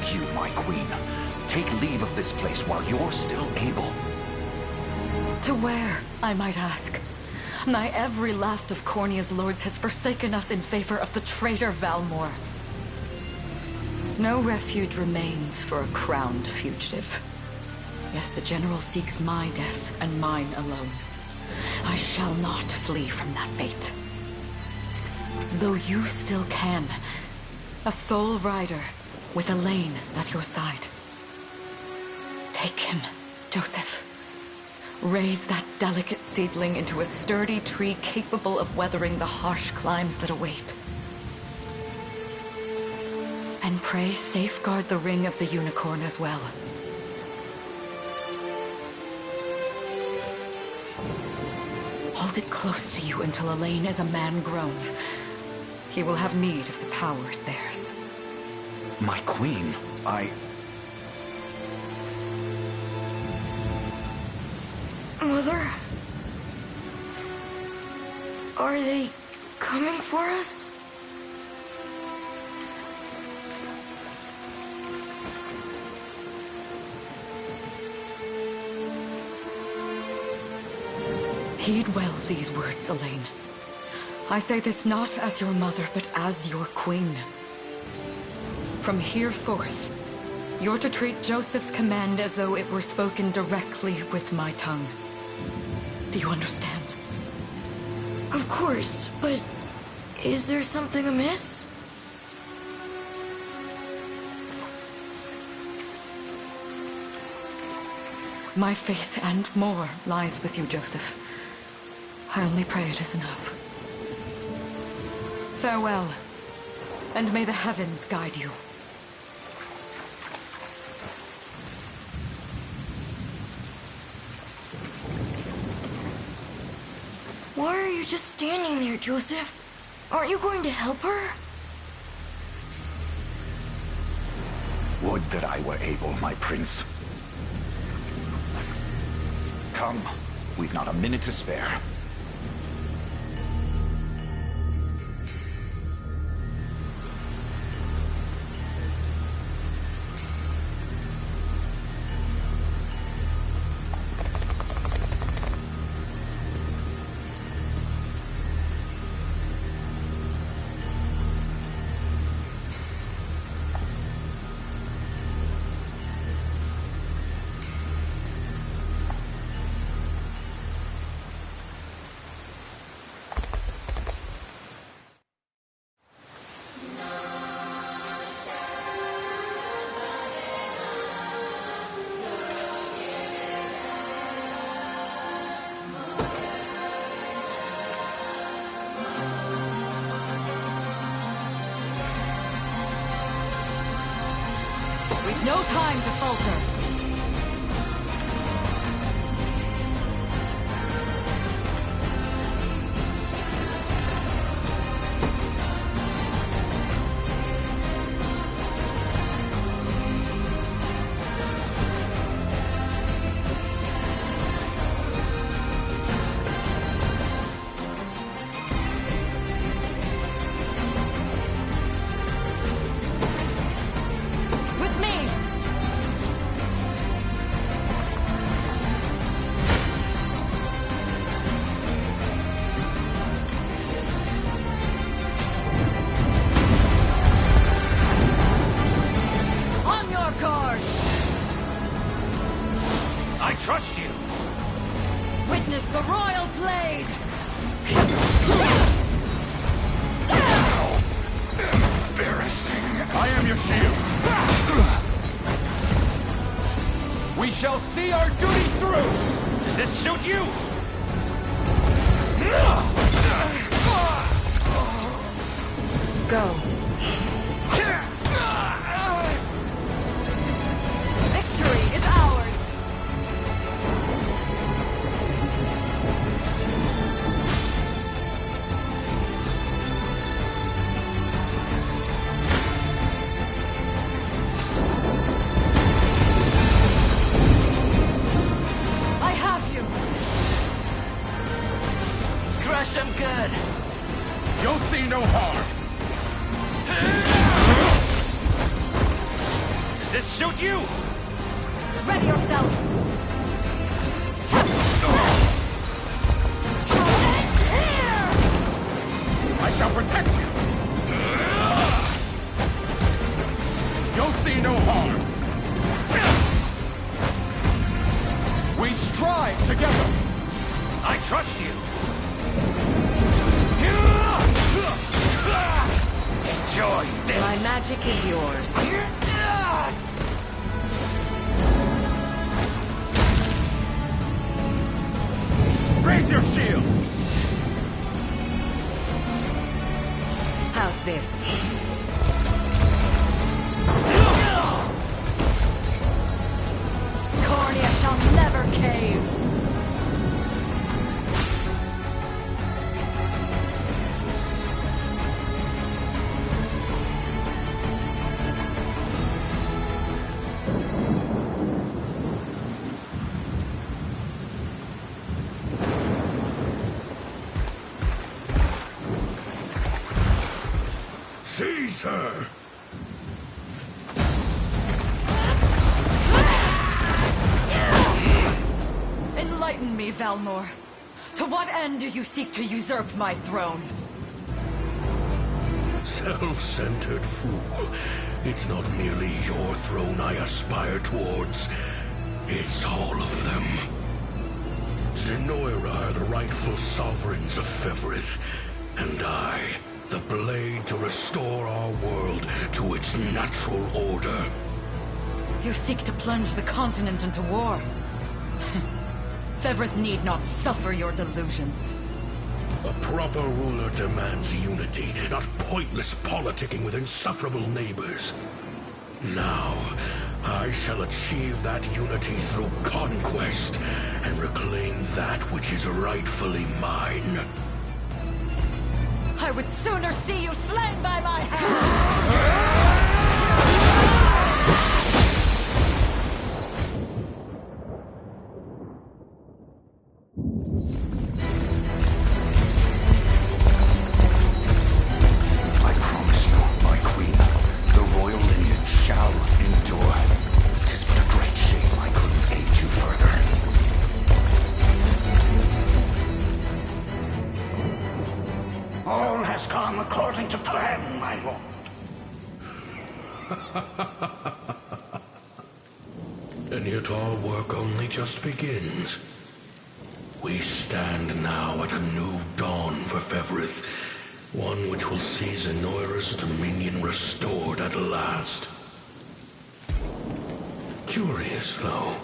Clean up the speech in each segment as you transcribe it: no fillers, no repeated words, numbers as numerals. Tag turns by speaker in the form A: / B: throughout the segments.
A: beg you, my queen, take leave of this place while you're still able.
B: To where, I might ask? Nigh every last of Cornia's lords has forsaken us in favor of the traitor Valmor. No refuge remains for a crowned fugitive. Yet the general seeks my death and mine alone. I shall not flee from that fate. Though you still can, a sole rider with Elaine at your side. Take him, Joseph. Raise that delicate seedling into a sturdy tree capable of weathering the harsh climes that await. And pray safeguard the ring of the unicorn as well. Hold it close to you until Elaine is a man grown. He will have need of the power it bears.
A: My queen,
C: Mother? Are they coming for us?
B: Heed well these words, Elaine. I say this not as your mother, but as your queen. From here forth, you're to treat Joseph's command as though it were spoken directly with my tongue. Do you understand?
C: Of course, but is there something amiss?
B: My faith and more lies with you, Joseph. I only pray it is enough. Farewell, and may the heavens guide you.
C: Why are you just standing there, Joseph? Aren't you going to help her?
A: would that I were able, my prince. Come, we've not a minute to spare.
B: We've no time to falter.
A: Trust you.
B: Witness the royal blade!
A: Embarrassing. I am your shield. We shall see our duty through. Does this suit you?
B: Go. Victory is ours!
D: Crush him good.
A: You'll see no harm. this suit you?
B: Ready yourself!
A: I shall protect you! You'll see no harm! We strive together! I trust you! Enjoy this!
B: My magic is yours.
A: Raise your shield!
B: How's this? Cornea shall never cave!
A: Seize her!
B: Enlighten me, Valmor. To what end do you seek to usurp my throne?
D: Self-centered fool. It's not merely your throne I aspire towards. It's all of them. Zenoira are the rightful sovereigns of Fevrith, and I, the blade to restore our world to its natural order.
B: You seek to plunge the continent into war. Fevrith need not suffer your delusions.
D: A proper ruler demands unity, not pointless politicking with insufferable neighbors. Now, I shall achieve that unity through conquest, and reclaim that which is rightfully mine.
B: I would sooner see you slain by my hand!
E: I promise you, my queen, the royal lineage shall endure. 'Tis but a great shame I couldn't aid you further. All has gone according to plan, my lord.
D: And yet our work only just begins. We stand now at a new dawn for Fevrith, one which will see Zenoira's dominion restored at last. Curious, though,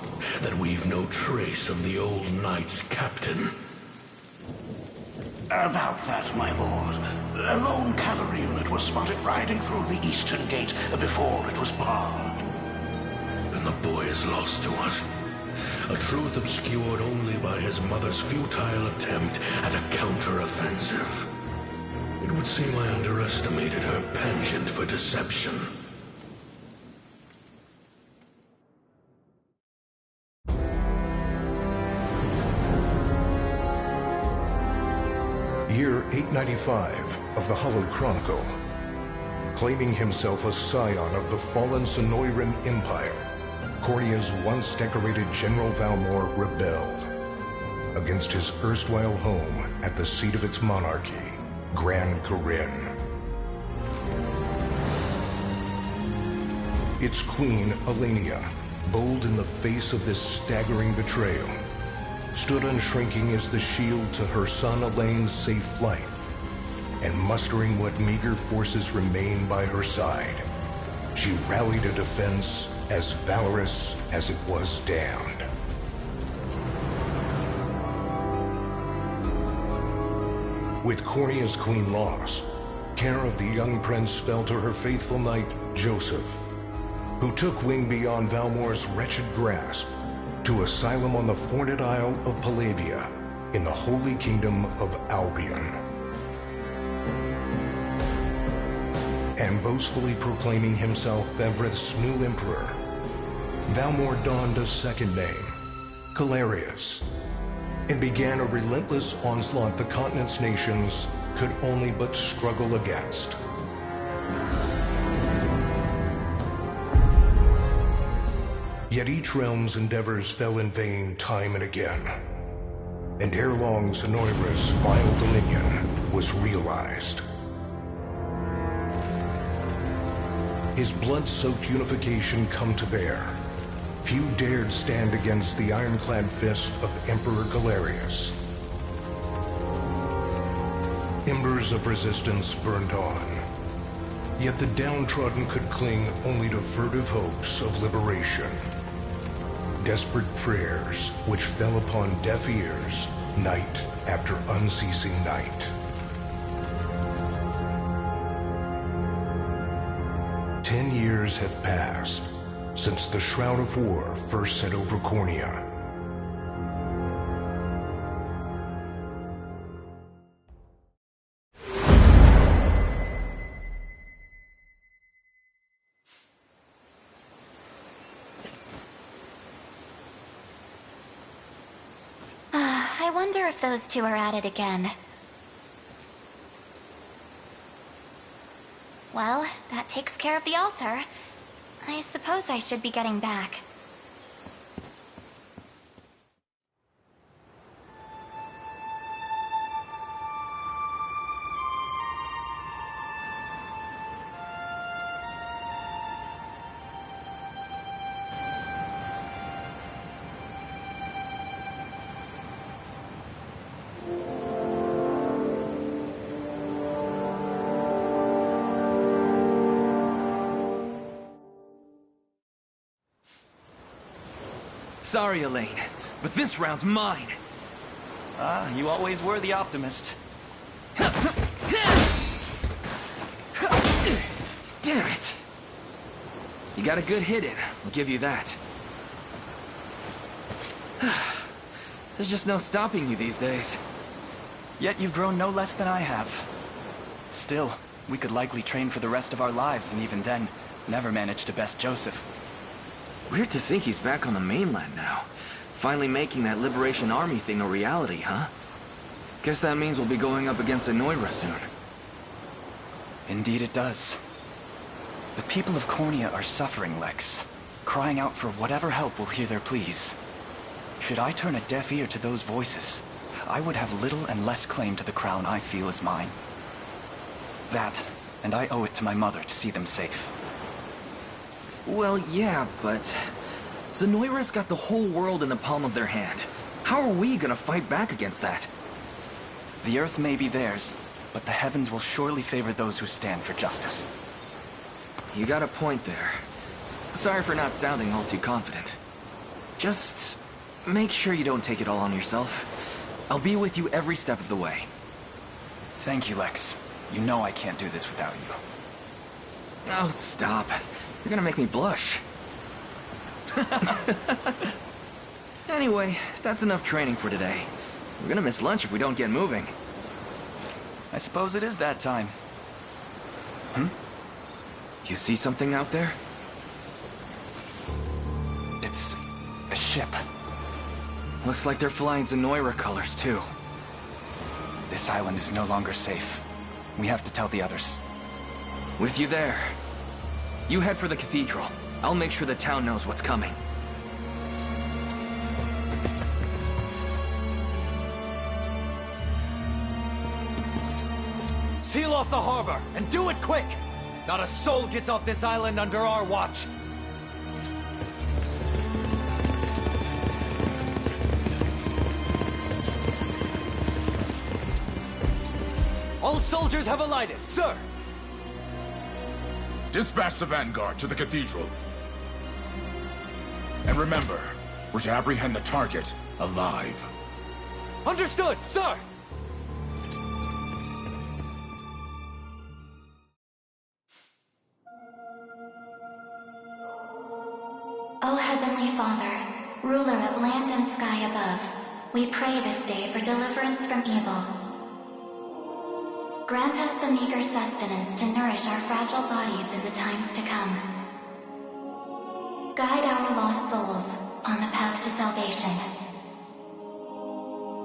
D: that we've no trace of the old knight's captain.
E: About that, my lord. A lone cavalry unit was spotted riding through the eastern gate before it was barred.
D: Then the boy is lost to us. A truth obscured only by his mother's futile attempt at a counter-offensive. It would seem I underestimated her penchant for deception.
F: Year 895 of the Hallowed Chronicle. Claiming himself a scion of the fallen Sonoran Empire, Cornea's once decorated General Valmor rebelled against his erstwhile home at the seat of its monarchy, Gran Corinne. Its queen, Elenia, bold in the face of this staggering betrayal, stood unshrinking as the shield to her son Elaine's safe flight, and mustering what meager forces remained by her side, she rallied a defense as valorous as it was damned. With Cornea's queen lost, care of the young prince fell to her faithful knight, Joseph, who took wing beyond Valmor's wretched grasp to asylum on the Fornit Isle of Palavia in the Holy Kingdom of Albion. And boastfully proclaiming himself Fevrith's new emperor, Valmor donned a second name, Calarius, and began a relentless onslaught the continent's nations could only but struggle against. Yet each realm's endeavors fell in vain time and again. And ere long, Zenoira's vile dominion was realized. His blood-soaked unification come to bear. Few dared stand against the ironclad fist of Emperor Galerius. Embers of resistance burned on. Yet the downtrodden could cling only to furtive hopes of liberation. Desperate prayers which fell upon deaf ears night after unceasing night. 10 years have passed since the Shroud of War first set over Cornea.
C: I wonder if those two are at it again. Well, that takes care of the altar. I suppose I should be getting back.
G: Sorry, Elaine, but this round's mine.
H: You always were the optimist.
G: Damn it! You got a good hit in, I'll give you that. There's just no stopping you these days.
H: Yet you've grown no less than I have. Still, we could likely train for the rest of our lives, and even then, never manage to best Joseph.
G: Weird to think he's back on the mainland now. Finally making that Liberation Army thing a reality, huh? Guess that means we'll be going up against Zenoira soon.
H: Indeed it does. The people of Cornea are suffering, Lex. Crying out for whatever help will hear their pleas. Should I turn a deaf ear to those voices, I would have little and less claim to the crown I feel is mine. That, and I owe it to my mother to see them safe.
G: Well, yeah, but Zenoira's got the whole world in the palm of their hand. How are we gonna fight back against that?
H: The Earth may be theirs, but the heavens will surely favor those who stand for justice.
G: You got a point there. Sorry for not sounding all too confident. Just make sure you don't take it all on yourself. I'll be with you every step of the way.
H: Thank you, Lex. You know I can't do this without you.
G: Oh, stop. You're gonna make me blush. Anyway, that's enough training for today. We're gonna miss lunch if we don't get moving.
H: I suppose it is that time.
G: You see something out there?
H: It's a ship.
G: Looks like they're flying Zenoira colors, too.
H: This island is no longer safe. We have to tell the others.
G: With you there. You head for the cathedral. I'll make sure the town knows what's coming.
A: Seal off the harbor, and do it quick! Not a soul gets off this island under our watch. All soldiers have alighted, sir!
I: Dispatch the vanguard to the cathedral. And remember, we're to apprehend the target alive.
A: Understood, sir!
C: O Heavenly Father, ruler of land and sky above, we pray this day for deliverance from evil. Grant us the meager sustenance to nourish our fragile bodies in the times to come. Guide our lost souls on the path to salvation.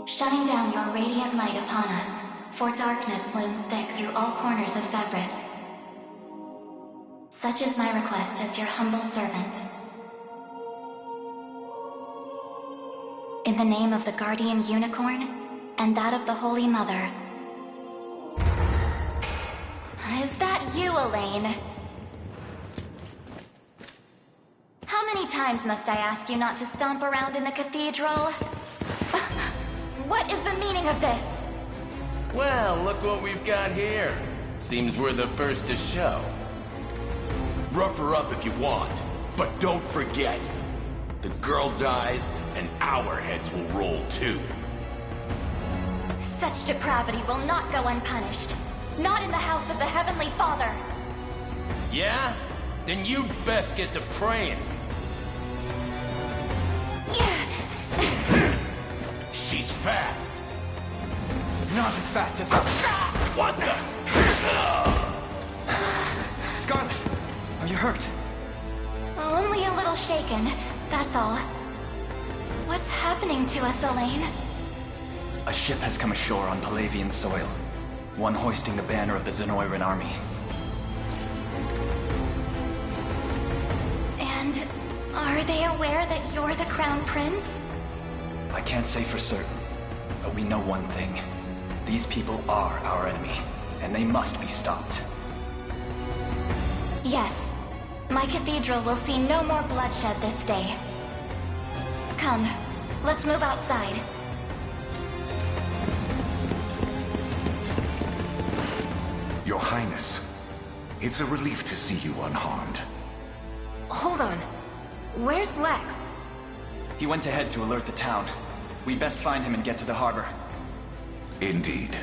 C: Shine down your radiant light upon us, for darkness looms thick through all corners of Fevrith. Such is my request as your humble servant. In the name of the Guardian Unicorn, and that of the Holy Mother. Is that you, Elaine? How many times must I ask you not to stomp around in the cathedral? What is the meaning of this?
J: Well, look what we've got here. Seems we're the first to show.
I: Rough her up if you want, but don't forget. The girl dies, and our heads will roll too.
C: Such depravity will not go unpunished. Not in the house of the Heavenly Father.
J: Yeah? Then you'd best get to praying.
I: She's fast.
H: Not as fast as us.
I: What the?
H: Scarlet, are you hurt?
C: Only a little shaken, that's all. What's happening to us, Elaine?
H: A ship has come ashore on Palavian soil. One hoisting the banner of the Zenoiran army.
C: And are they aware that you're the Crown Prince?
H: I can't say for certain, but we know one thing. These people are our enemy, and they must be stopped.
C: Yes. My cathedral will see no more bloodshed this day. Come, let's move outside.
E: Your Highness, it's a relief to see you unharmed.
K: Hold on. Where's Lex?
H: He went ahead to alert the town. We best find him and get to the harbor.
E: Indeed.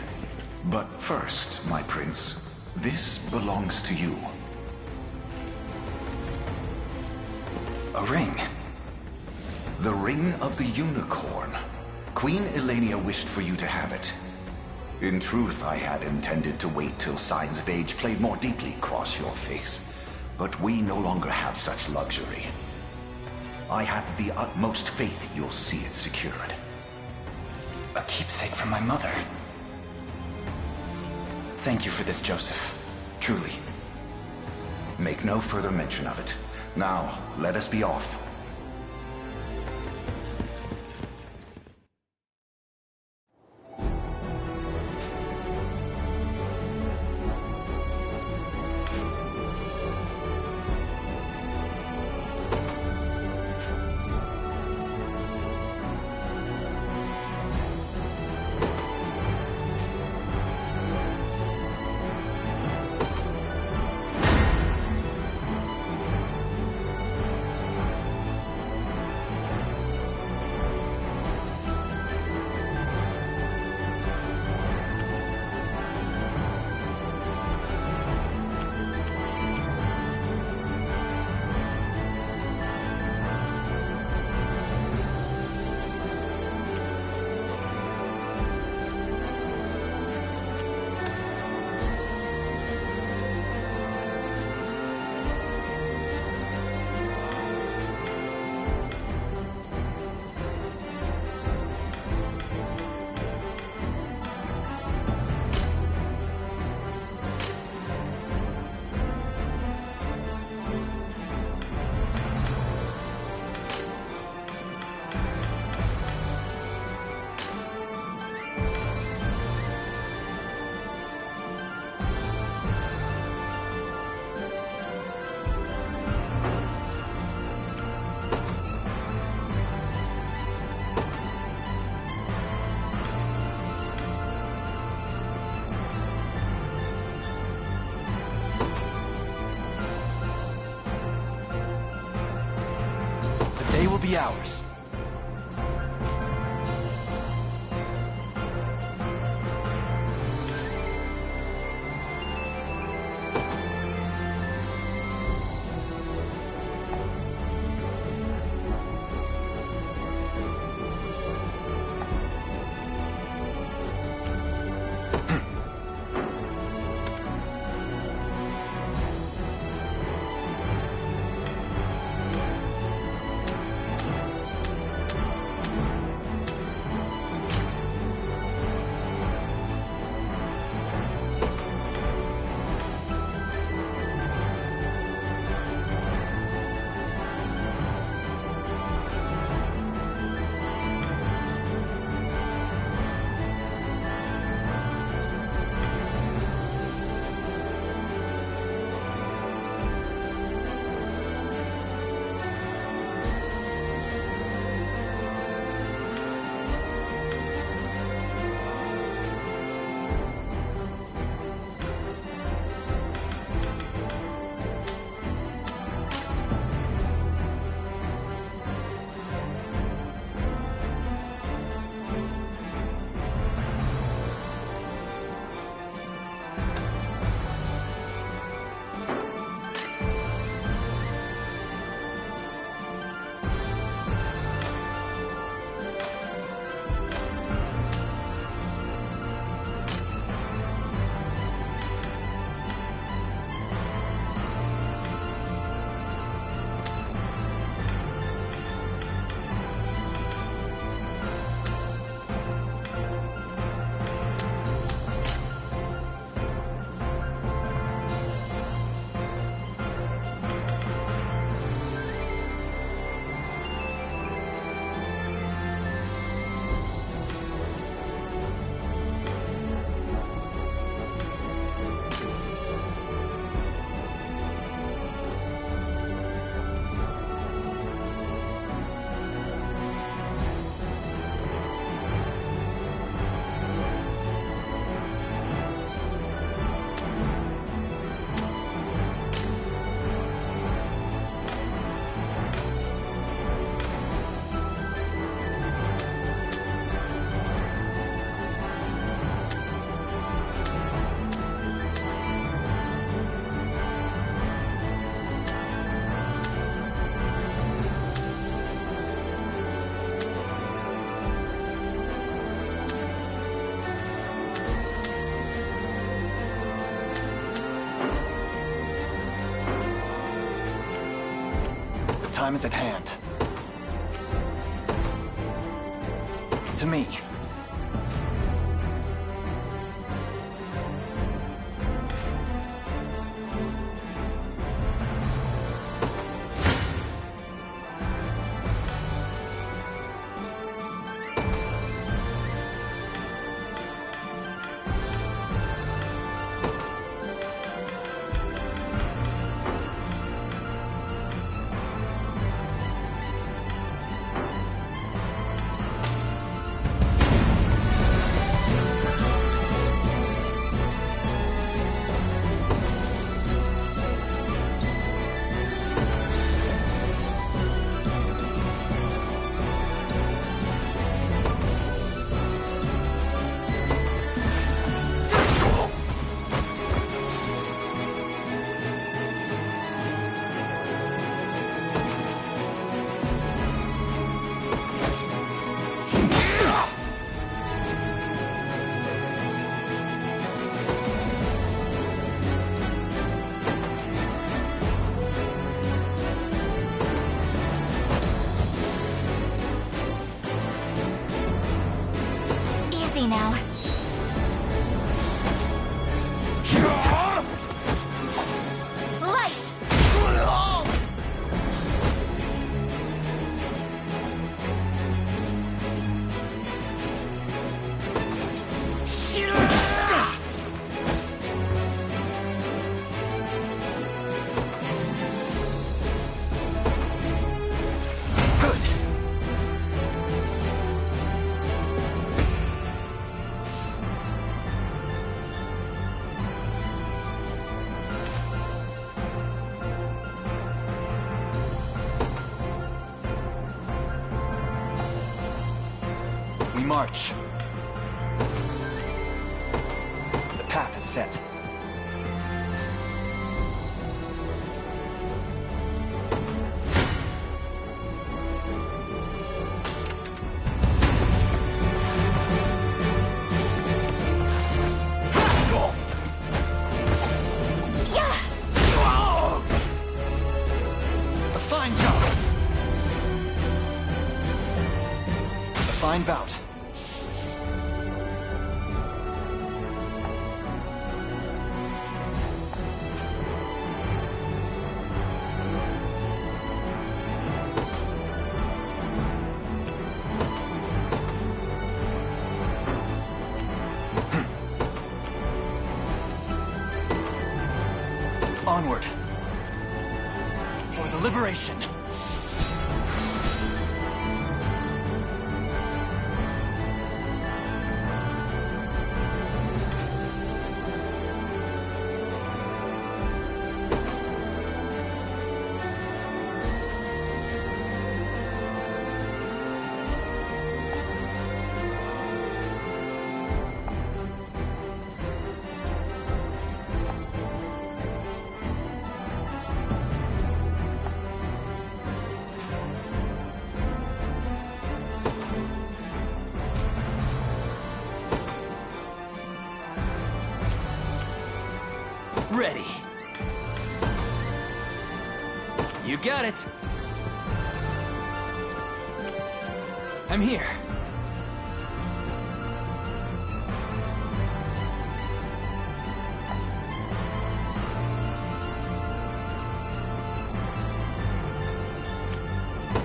E: But first, my prince, this belongs to you.
H: A ring.
E: The Ring of the Unicorn. Queen Elenia wished for you to have it. In truth, I had intended to wait till signs of age played more deeply across your face. But we no longer have such luxury. I have the utmost faith you'll see it secured.
H: A keepsake from my mother. Thank you for this, Joseph. Truly.
E: Make no further mention of it. Now, let us be off.
H: They will be ours. time is at hand. To me.
C: Now. Light!
H: We march. The path is set. A fine job. A fine bout. Onward. For the liberation.
G: Ready. You got it. I'm here.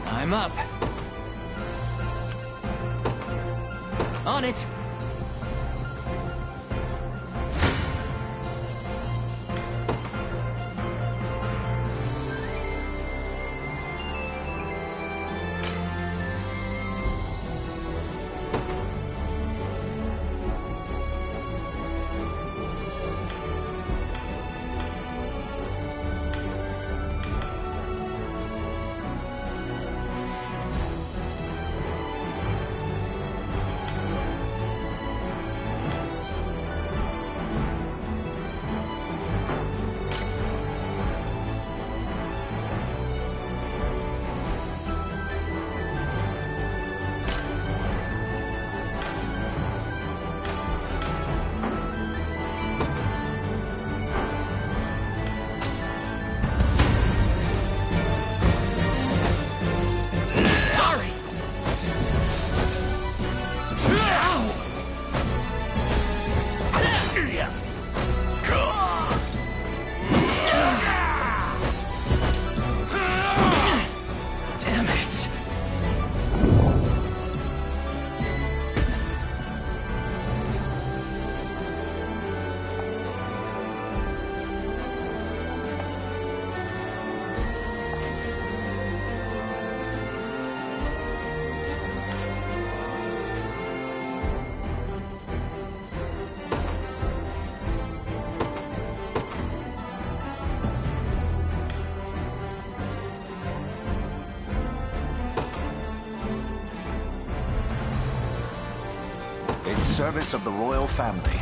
G: I'm up. On it.
E: service of the royal family.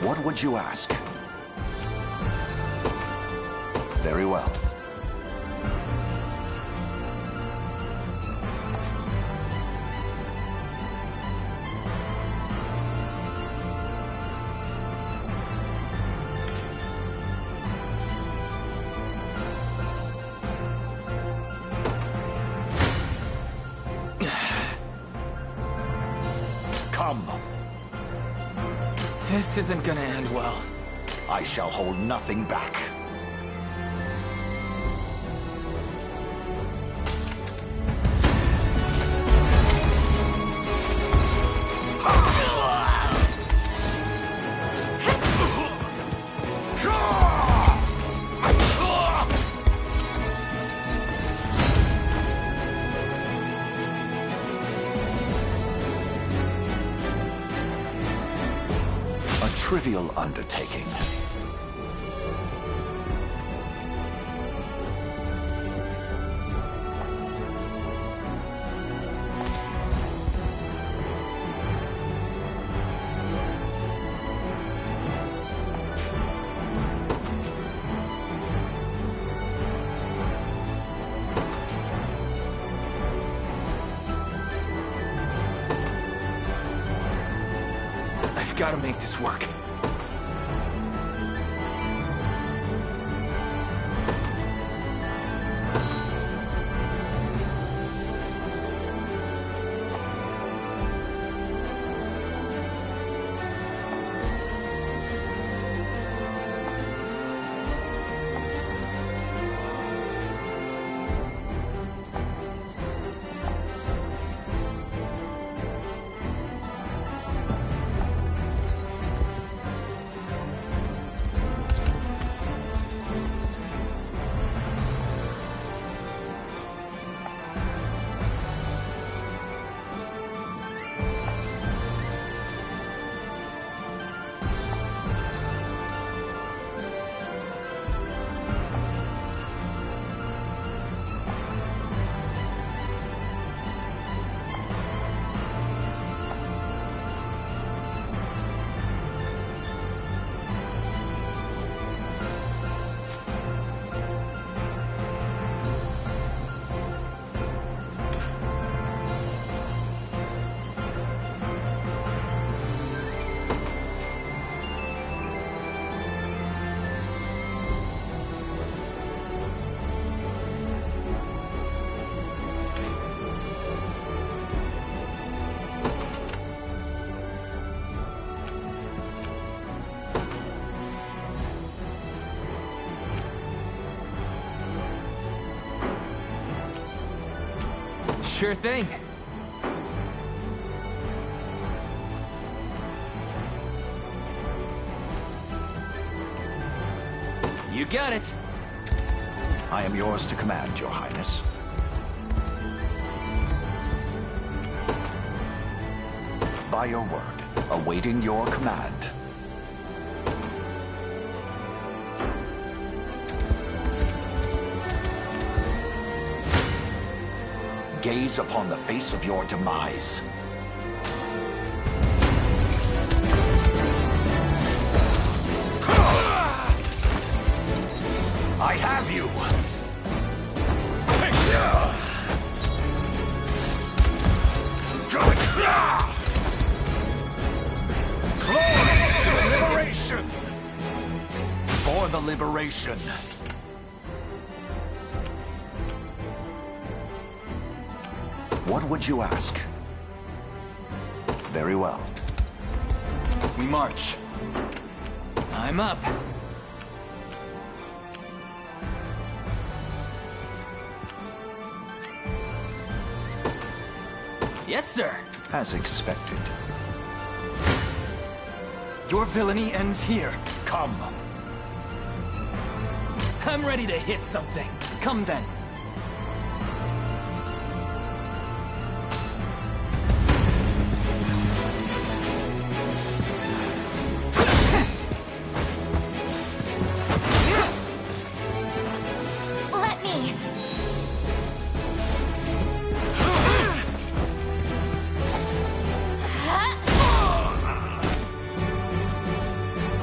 E: What would you ask? Very well. Come.
G: This isn't gonna end well.
E: I shall hold nothing back. Trivial undertaking.
G: I've got to make this work. Sure thing. You got it.
E: I am yours to command, Your Highness. By your word, awaiting your command. Gaze upon the face of your demise. I have you! Glory to liberation! For the liberation. What would you ask? Very well.
G: We march. I'm up. Yes, sir.
E: As expected.
G: Your villainy ends here.
E: Come.
G: I'm ready to hit something.
H: Come then.
C: Let me.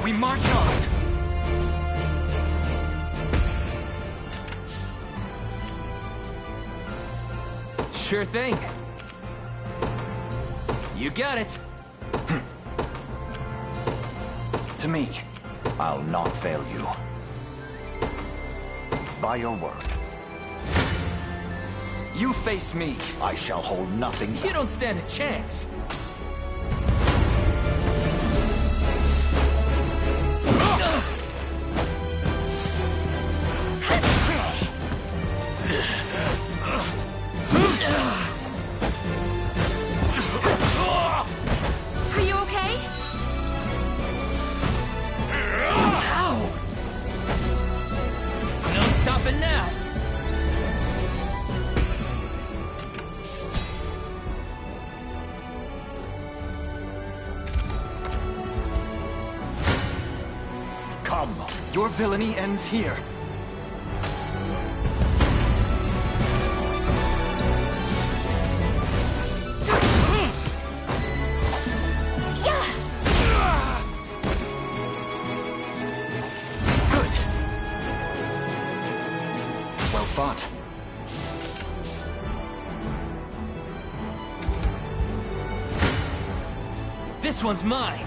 G: We march on. Sure thing. You got it.
H: To me.
E: I'll not fail you. By your word.
G: You face me.
E: I shall hold nothing back.
G: You don't stand a chance.
K: Are you okay?
G: Ow! No stopping now.
E: Come.
G: Your villainy ends here.
H: Good. Well fought.
G: This one's mine.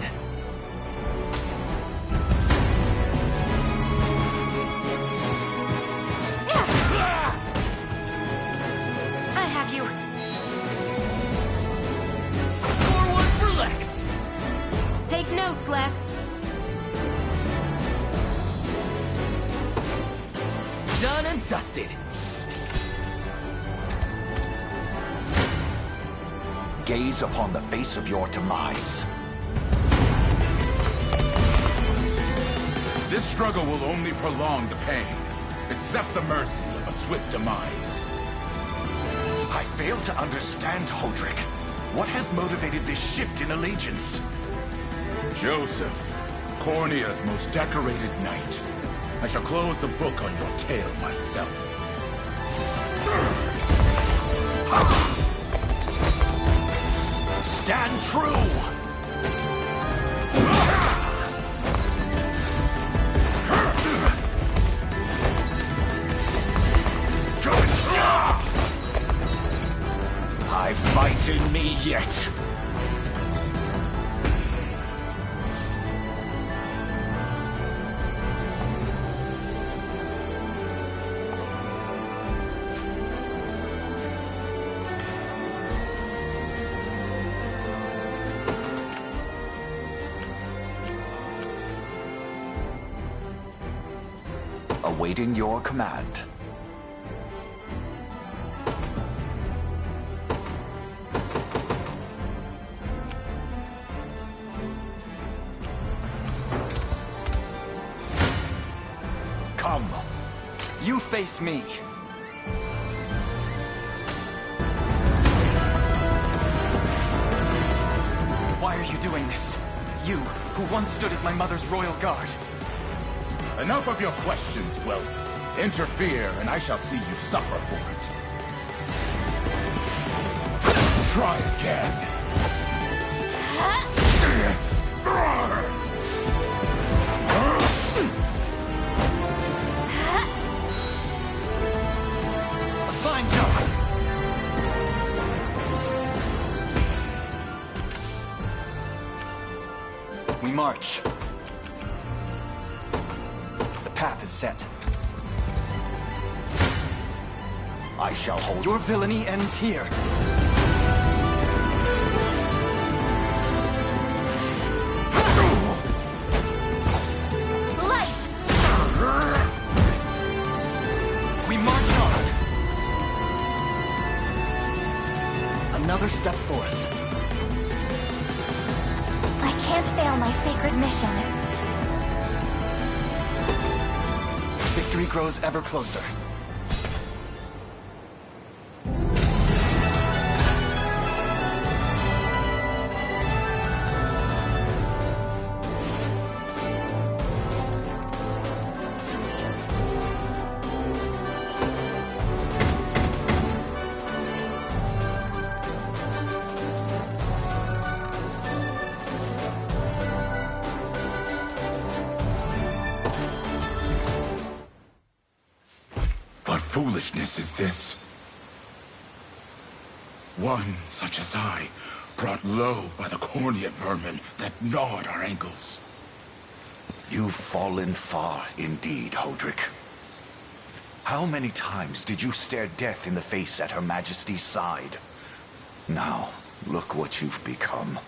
K: I have you.
G: Score one for Lex.
K: Take notes, Lex.
G: Done and dusted.
E: Gaze upon the face of your demise.
L: This struggle will only prolong the pain. Accept the mercy of a swift demise.
E: I fail to understand, Hodrick. What has motivated this shift in allegiance?
L: Joseph, Cornea's most decorated knight. I shall close the book on your tale myself.
E: Stand true! I fight in me yet. Awaiting your command.
H: face me. Why are you doing this? You, who once stood as my mother's royal guard.
L: Enough of your questions, well, interfere and I shall see you suffer for it. Try again.
A: A fine job.
H: We march. The path is set.
E: I shall hold...
H: Your villainy ends here.
K: Light!
H: We march on. Another step forth.
C: I can't fail my sacred mission.
H: Victory grows ever closer.
L: What foolishness is this? One such as I, brought low by the Cornea vermin that gnawed our ankles.
E: You've fallen far indeed, Hodrick. How many times did you stare death in the face at Her Majesty's side? Now, look what you've become.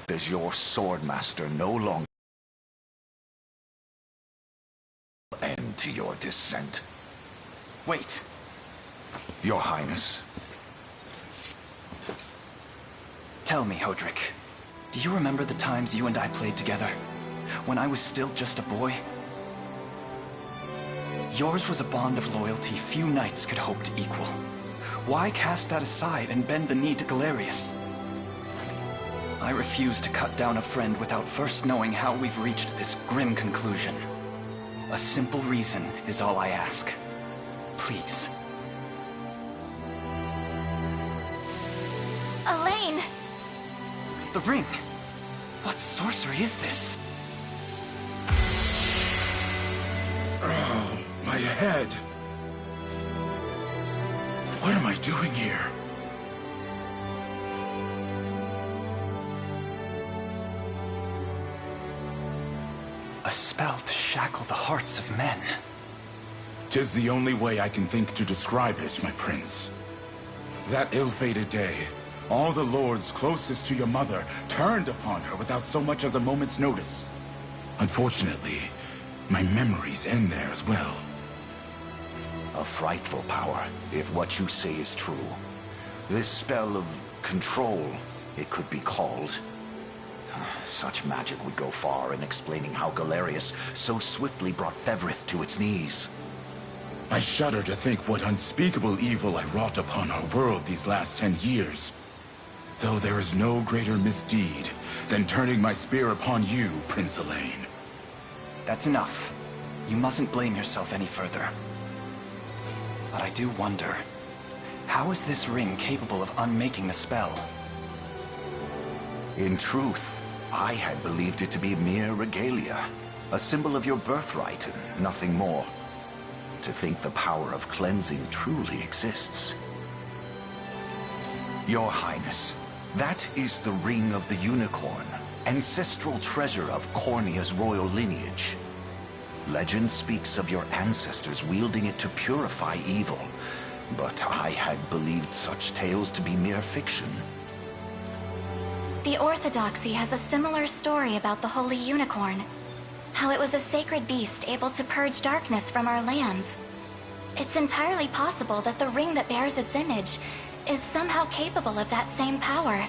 E: Does your swordmaster no longer end to your descent?
H: Wait.
E: Your Highness.
H: Tell me, Hodrick. Do you remember the times you and I played together? When I was still just a boy? Yours was a bond of loyalty few knights could hope to equal. Why cast that aside and bend the knee to Galerius? I refuse to cut down a friend without first knowing how we've reached this grim conclusion. A simple reason is all I ask. Please.
C: Elaine!
H: The ring! What sorcery is this?
L: Oh, my head. What am I doing here?
H: A spell to shackle the hearts of men.
L: 'Tis the only way I can think to describe it, my prince. That ill-fated day, all the lords closest to your mother turned upon her without so much as a moment's notice. Unfortunately, my memories end there as well.
E: A frightful power, if what you say is true. This spell of control, it could be called. Such magic would go far in explaining how Galerius so swiftly brought Fevrith to its knees.
L: I shudder to think what unspeakable evil I wrought upon our world these last 10 years. Though there is no greater misdeed than turning my spear upon you, Prince Elaine.
H: That's enough. You mustn't blame yourself any further. But I do wonder, how is this ring capable of unmaking the spell?
E: In truth, I had believed it to be mere regalia, a symbol of your birthright and nothing more. To think the power of cleansing truly exists. Your Highness, that is the Ring of the Unicorn, ancestral treasure of Cornea's royal lineage. Legend speaks of your ancestors wielding it to purify evil, but I had believed such tales to be mere fiction.
C: The Orthodoxy has a similar story about the Holy Unicorn. How it was a sacred beast able to purge darkness from our lands. It's entirely possible that the ring that bears its image is somehow capable of that same power.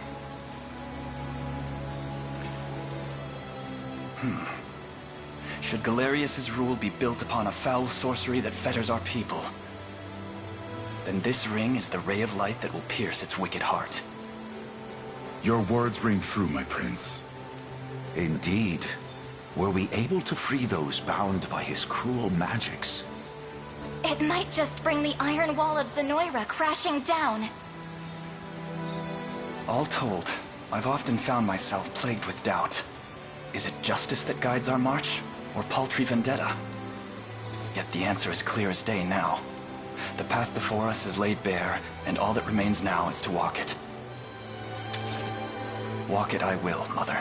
H: should Galerius's rule be built upon a foul sorcery that fetters our people, then this ring is the ray of light that will pierce its wicked heart.
L: Your words ring true, my prince.
E: Indeed. Were we able to free those bound by his cruel magics?
C: It might just bring the Iron Wall of Zenoira crashing down.
H: All told, I've often found myself plagued with doubt. Is it justice that guides our march, or paltry vendetta? Yet the answer is clear as day now. The path before us is laid bare, and all that remains now is to walk it. Walk it I will, Mother.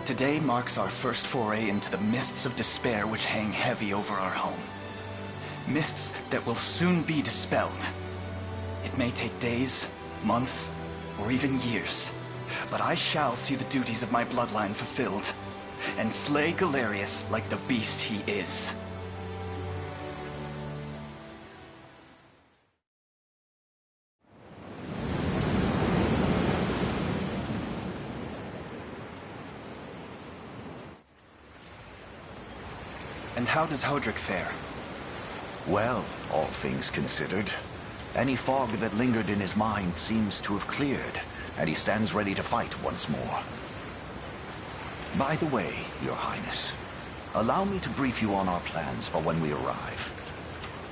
H: Today marks our first foray into the mists of despair which hang heavy over our home. Mists that will soon be dispelled. It may take days, months, or even years, but I shall see the duties of my bloodline fulfilled, and slay Galerius like the beast he is. And how does Hodrick fare?
E: Well, all things considered, any fog that lingered in his mind seems to have cleared, and he stands ready to fight once more. By the way, Your Highness, allow me to brief you on our plans for when we arrive.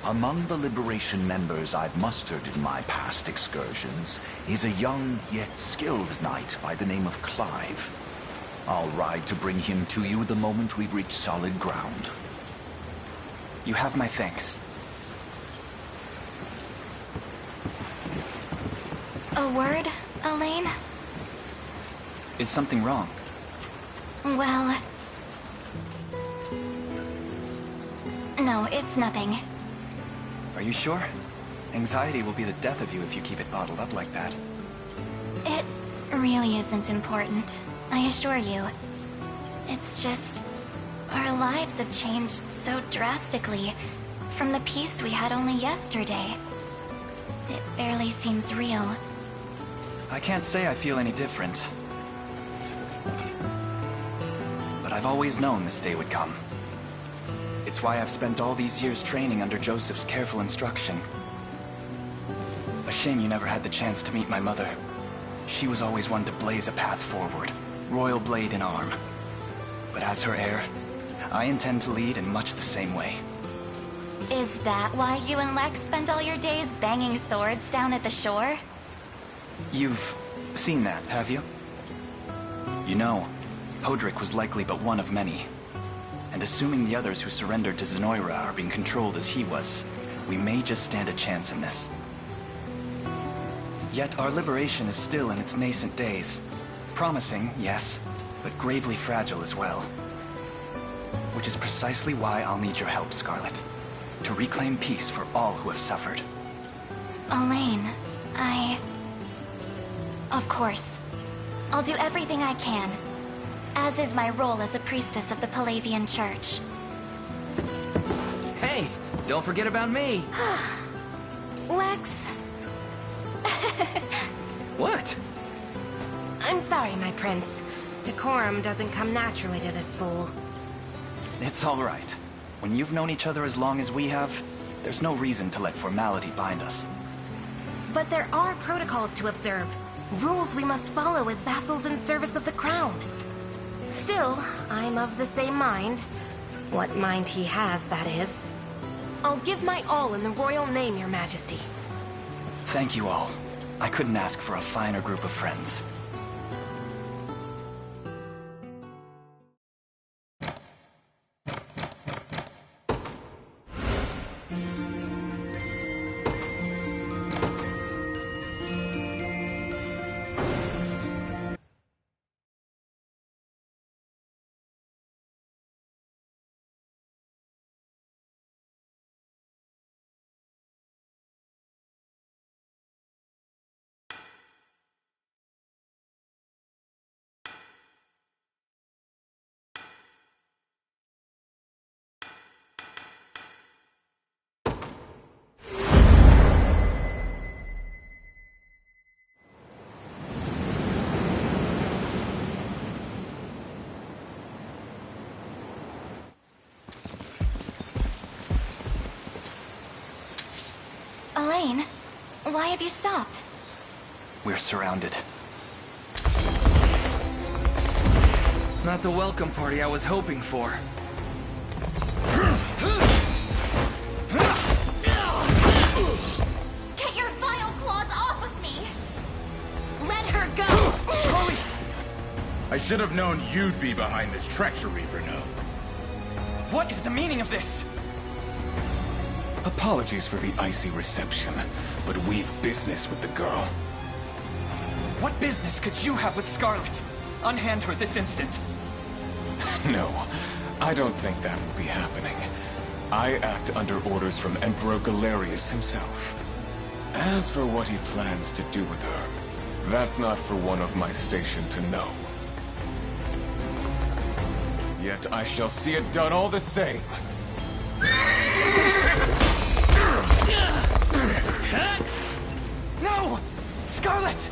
E: Among the Liberation members I've mustered in my past excursions is a young yet skilled knight by the name of Clive. I'll ride to bring him to you the moment we've reached solid ground.
H: You have my thanks.
C: A word, Elaine?
H: Is something wrong?
C: Well... No, it's nothing.
H: Are you sure? Anxiety will be the death of you if you keep it bottled up like that.
C: It really isn't important, I assure you. It's just... our lives have changed so drastically from the peace we had only yesterday. It barely seems real.
H: I can't say I feel any different. But I've always known this day would come. It's why I've spent all these years training under Joseph's careful instruction. A shame you never had the chance to meet my mother. She was always one to blaze a path forward, royal blade in arm. But as her heir, I intend to lead in much the same way.
C: Is that why you and Lex spend all your days banging swords down at the shore?
H: You've seen that, have you? You know, Hodrick was likely but one of many. And assuming the others who surrendered to Zenoira are being controlled as he was, we may just stand a chance in this. Yet our liberation is still in its nascent days. Promising, yes, but gravely fragile as well. Which is precisely why I'll need your help, Scarlet. To reclaim peace for all who have suffered.
C: Elaine, Of course. I'll do everything I can. As is my role as a priestess of the Palavian Church.
G: Hey, don't forget about me.
K: Lex.
G: What?
K: I'm sorry, my prince. Decorum doesn't come naturally to this fool.
H: It's all right. When you've known each other as long as we have, there's no reason to let formality bind us.
K: But there are protocols to observe. Rules we must follow as vassals in service of the crown. Still, I'm of the same mind. What mind he has, that is. I'll give my all in the royal name, Your Majesty.
H: Thank you all. I couldn't ask for a finer group of friends.
C: Elaine, why have you stopped?
H: We're surrounded.
G: Not the welcome party I was hoping for.
C: Get your vile claws off of me!
K: Let her go!
L: Chloe! I should have known you'd be behind this treachery, Renault.
H: What is the meaning of this?
M: Apologies for the icy reception, but we've business with the girl.
H: What business could you have with Scarlet? Unhand her this instant.
M: No, I don't think that will be happening. I act under orders from Emperor Galerius himself. As for what he plans to do with her, that's not for one of my station to know. Yet I shall see it done all the same.
H: No! Scarlet!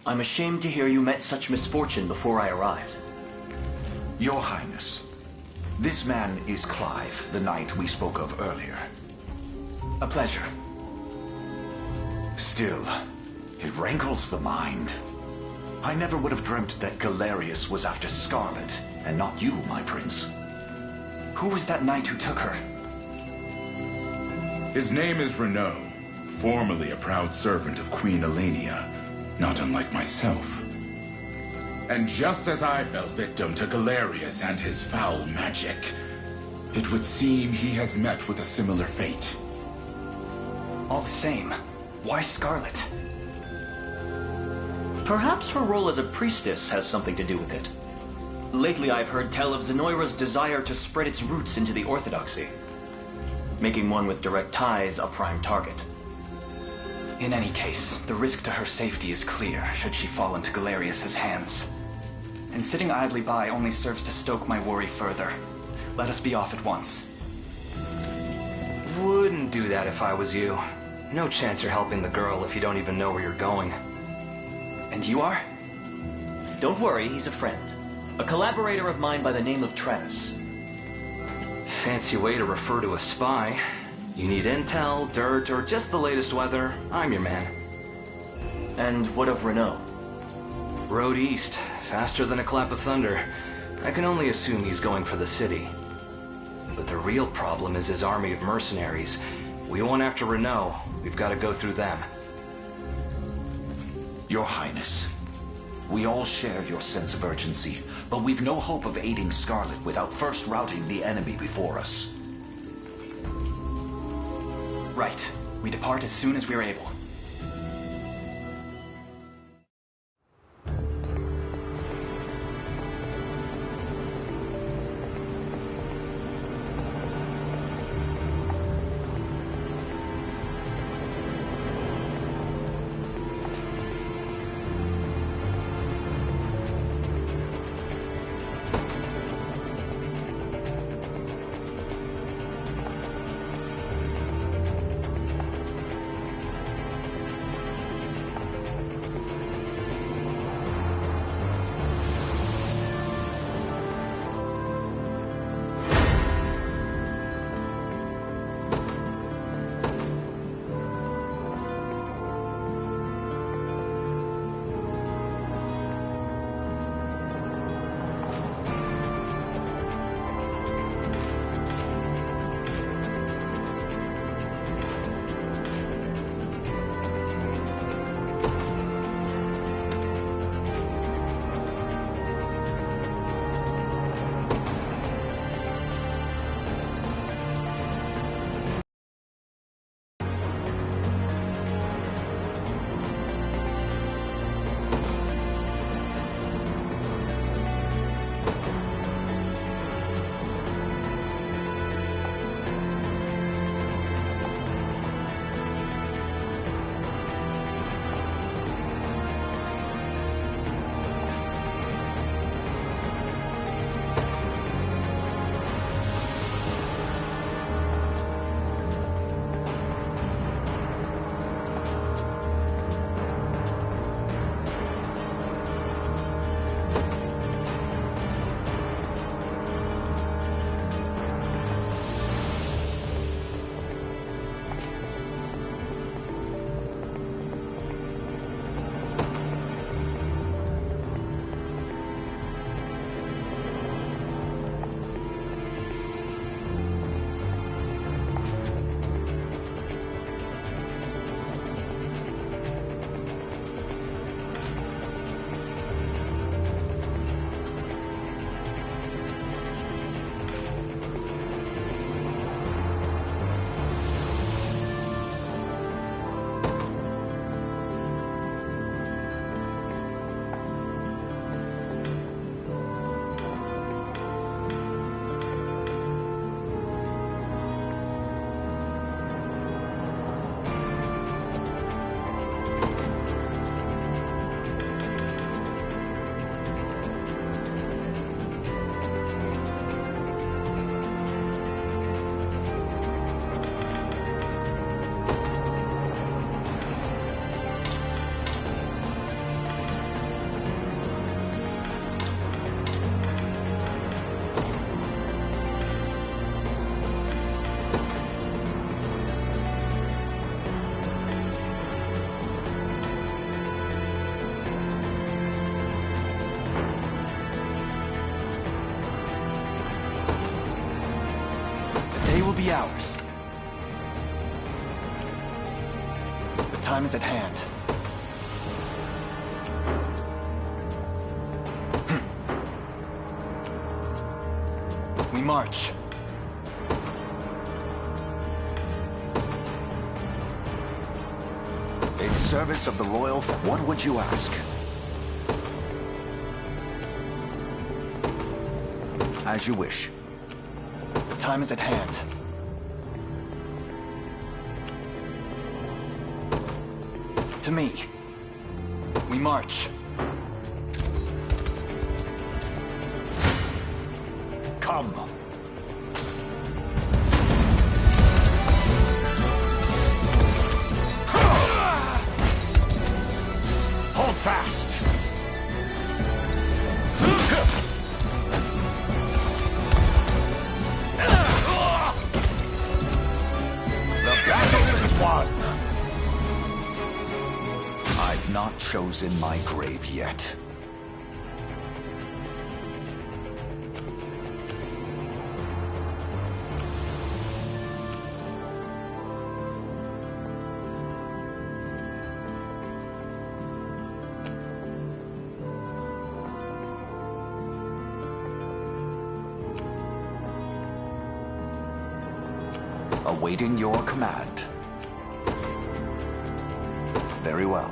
N: I'm ashamed to hear you met such misfortune before I arrived.
E: Your Highness, this man is Clive, the knight we spoke of earlier.
N: A pleasure.
E: Still, it rankles the mind. I never would have dreamt that Galerius was after Scarlet, and not you, my prince.
H: Who was that knight who took her?
L: His name is Renault, formerly a proud servant of Queen Elenia, not unlike myself. And just as I fell victim to Galerius and his foul magic, it would seem he has met with a similar fate.
H: All the same, why Scarlet?
N: Perhaps her role as a priestess has something to do with it. Lately I've heard tell of Zenoira's desire to spread its roots into the Orthodoxy, making one with direct ties a prime target.
H: In any case, the risk to her safety is clear should she fall into Galerius's hands. And sitting idly by only serves to stoke my worry further. Let us be off at once.
G: Wouldn't do that if I was you. No chance you're helping the girl if you don't even know where you're going.
H: And you are?
N: Don't worry, he's a friend. A collaborator of mine by the name of Travis.
G: Fancy way to refer to a spy. You need intel, dirt, or just the latest weather, I'm your man.
N: And what of Renault?
G: Road east, faster than a clap of thunder. I can only assume he's going for the city. But the real problem is his army of mercenaries. We want after Renault, we've got to go through them.
E: Your Highness, we all share your sense of urgency, but we've no hope of aiding Scarlet without first routing the enemy before us.
H: Right. We depart as soon as we're able. be ours. The time is at hand. We march.
E: In service of the royal... What would you ask? As you wish.
H: The time is at hand. To me. We march.
E: Come. Hold fast. The battle is won. I've not chosen my grave yet. Awaiting your command. Very well.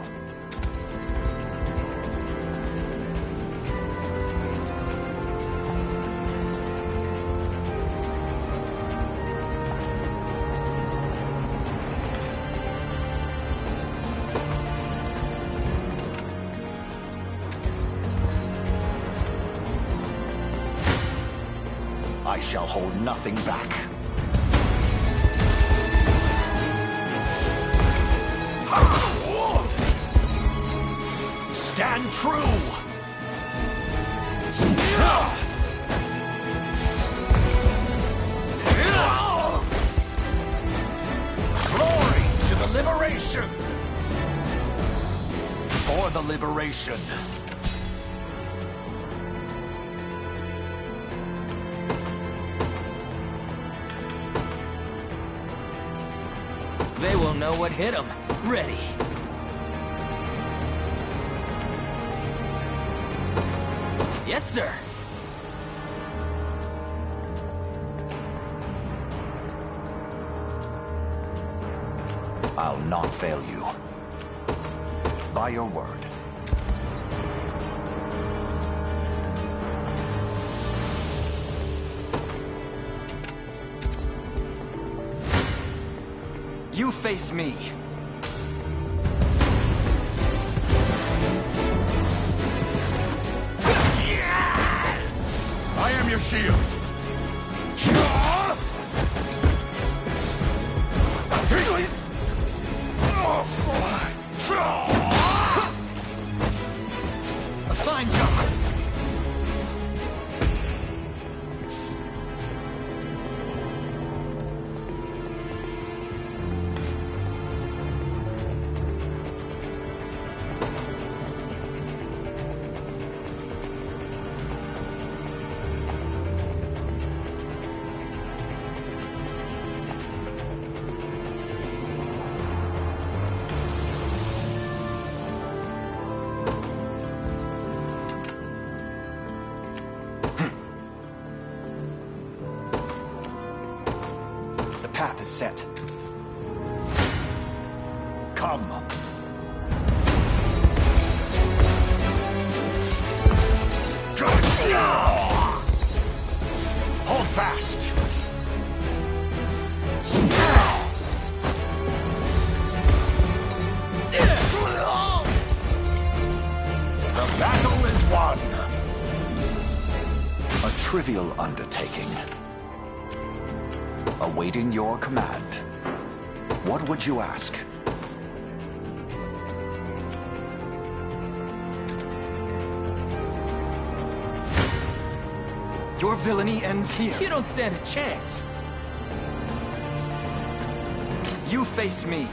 E: I shall hold nothing back. Stand true! Glory to the liberation! For the liberation!
A: They will know what hit them. Ready. Yes, sir.
E: I'll not fail you. By your word.
H: You face me.
D: I am your shield.
A: A fine job.
H: The path is set.
E: Come. Hold fast. The battle is won. A trivial undertaking. Awaiting your command. What would you ask?
H: Your villainy ends here.
A: You don't stand a chance.
H: You face me.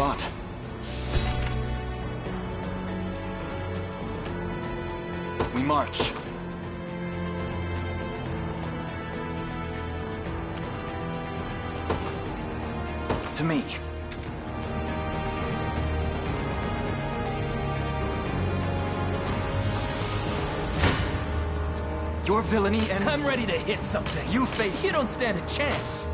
H: fought. We march. To me. Your villainy and...
O: I'm ready to hit something.
H: You face...
O: You don't stand a chance.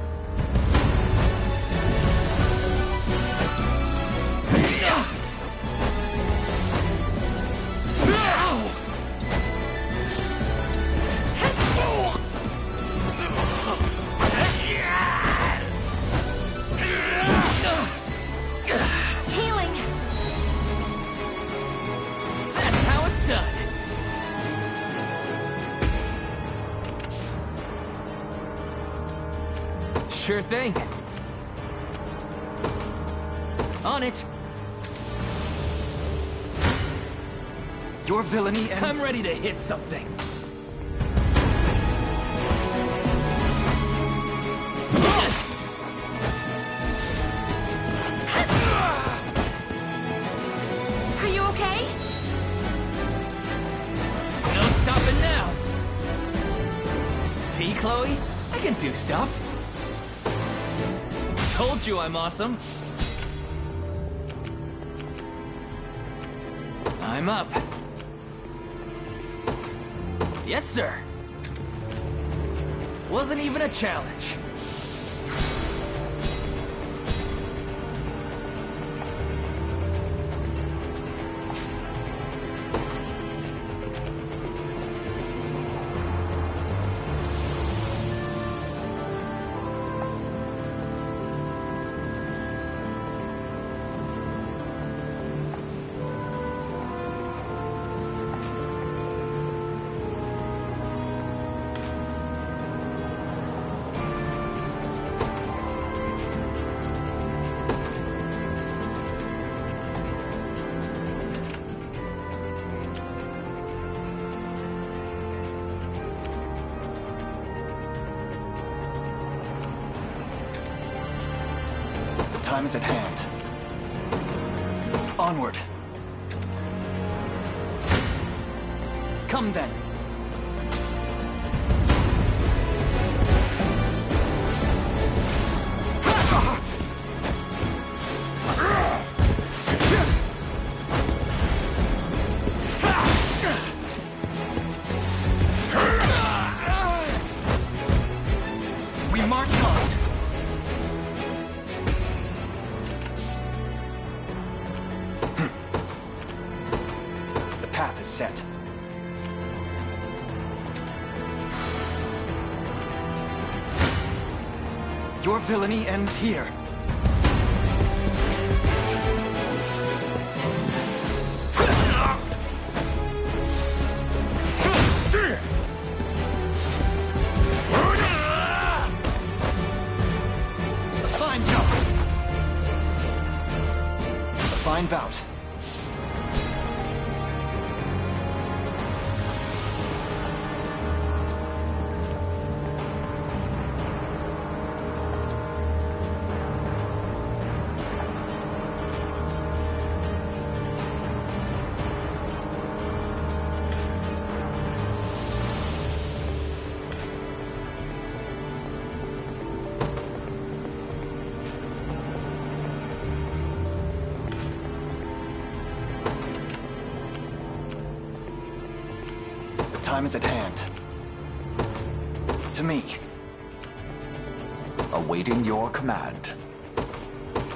K: Healing!
O: That's how it's done. Sure thing. On it.
H: Your villainy and...
O: I'm ready to hit something.
K: Are you okay?
O: No stopping now. See, Chloe? I can do stuff. Told you I'm awesome. I'm up. Yes, sir. Wasn't even a challenge.
H: The time is at hand. Onward. Come then. We march on. The path is set. Your villainy ends here. A fine job. A fine bout. The time is at hand. To me.
E: Awaiting your command.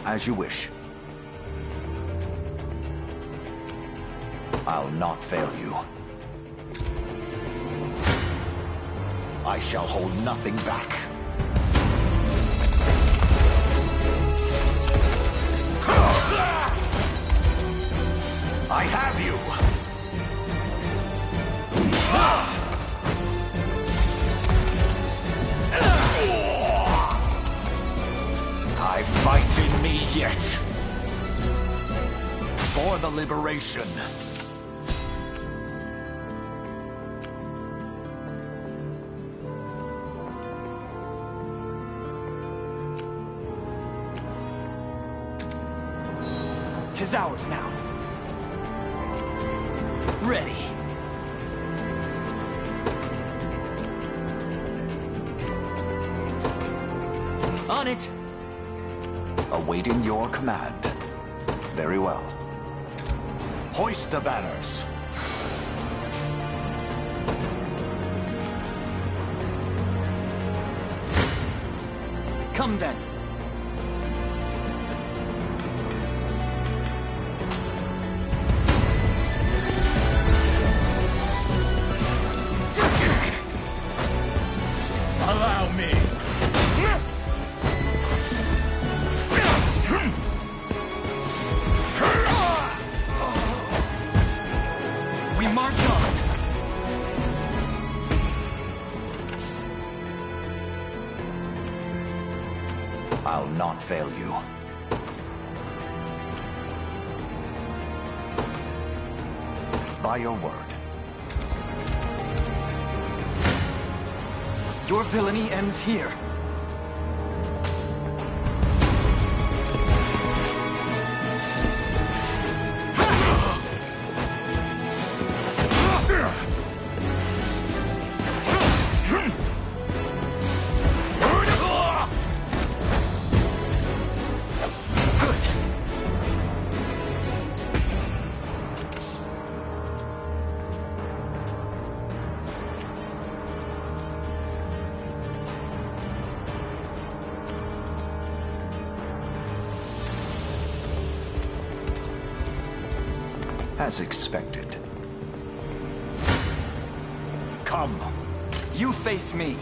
E: As you wish. I'll not fail you. I shall hold nothing back. I have you! I fight in me yet. For the liberation.
H: is ours now.
O: Ready. On it.
E: Awaiting your command. Very well. Hoist the banners.
H: Come then.
I: Allow me.
H: We march on.
E: I'll not fail you. By your word.
H: Your villainy ends here.
E: As expected. Come.
H: You face me.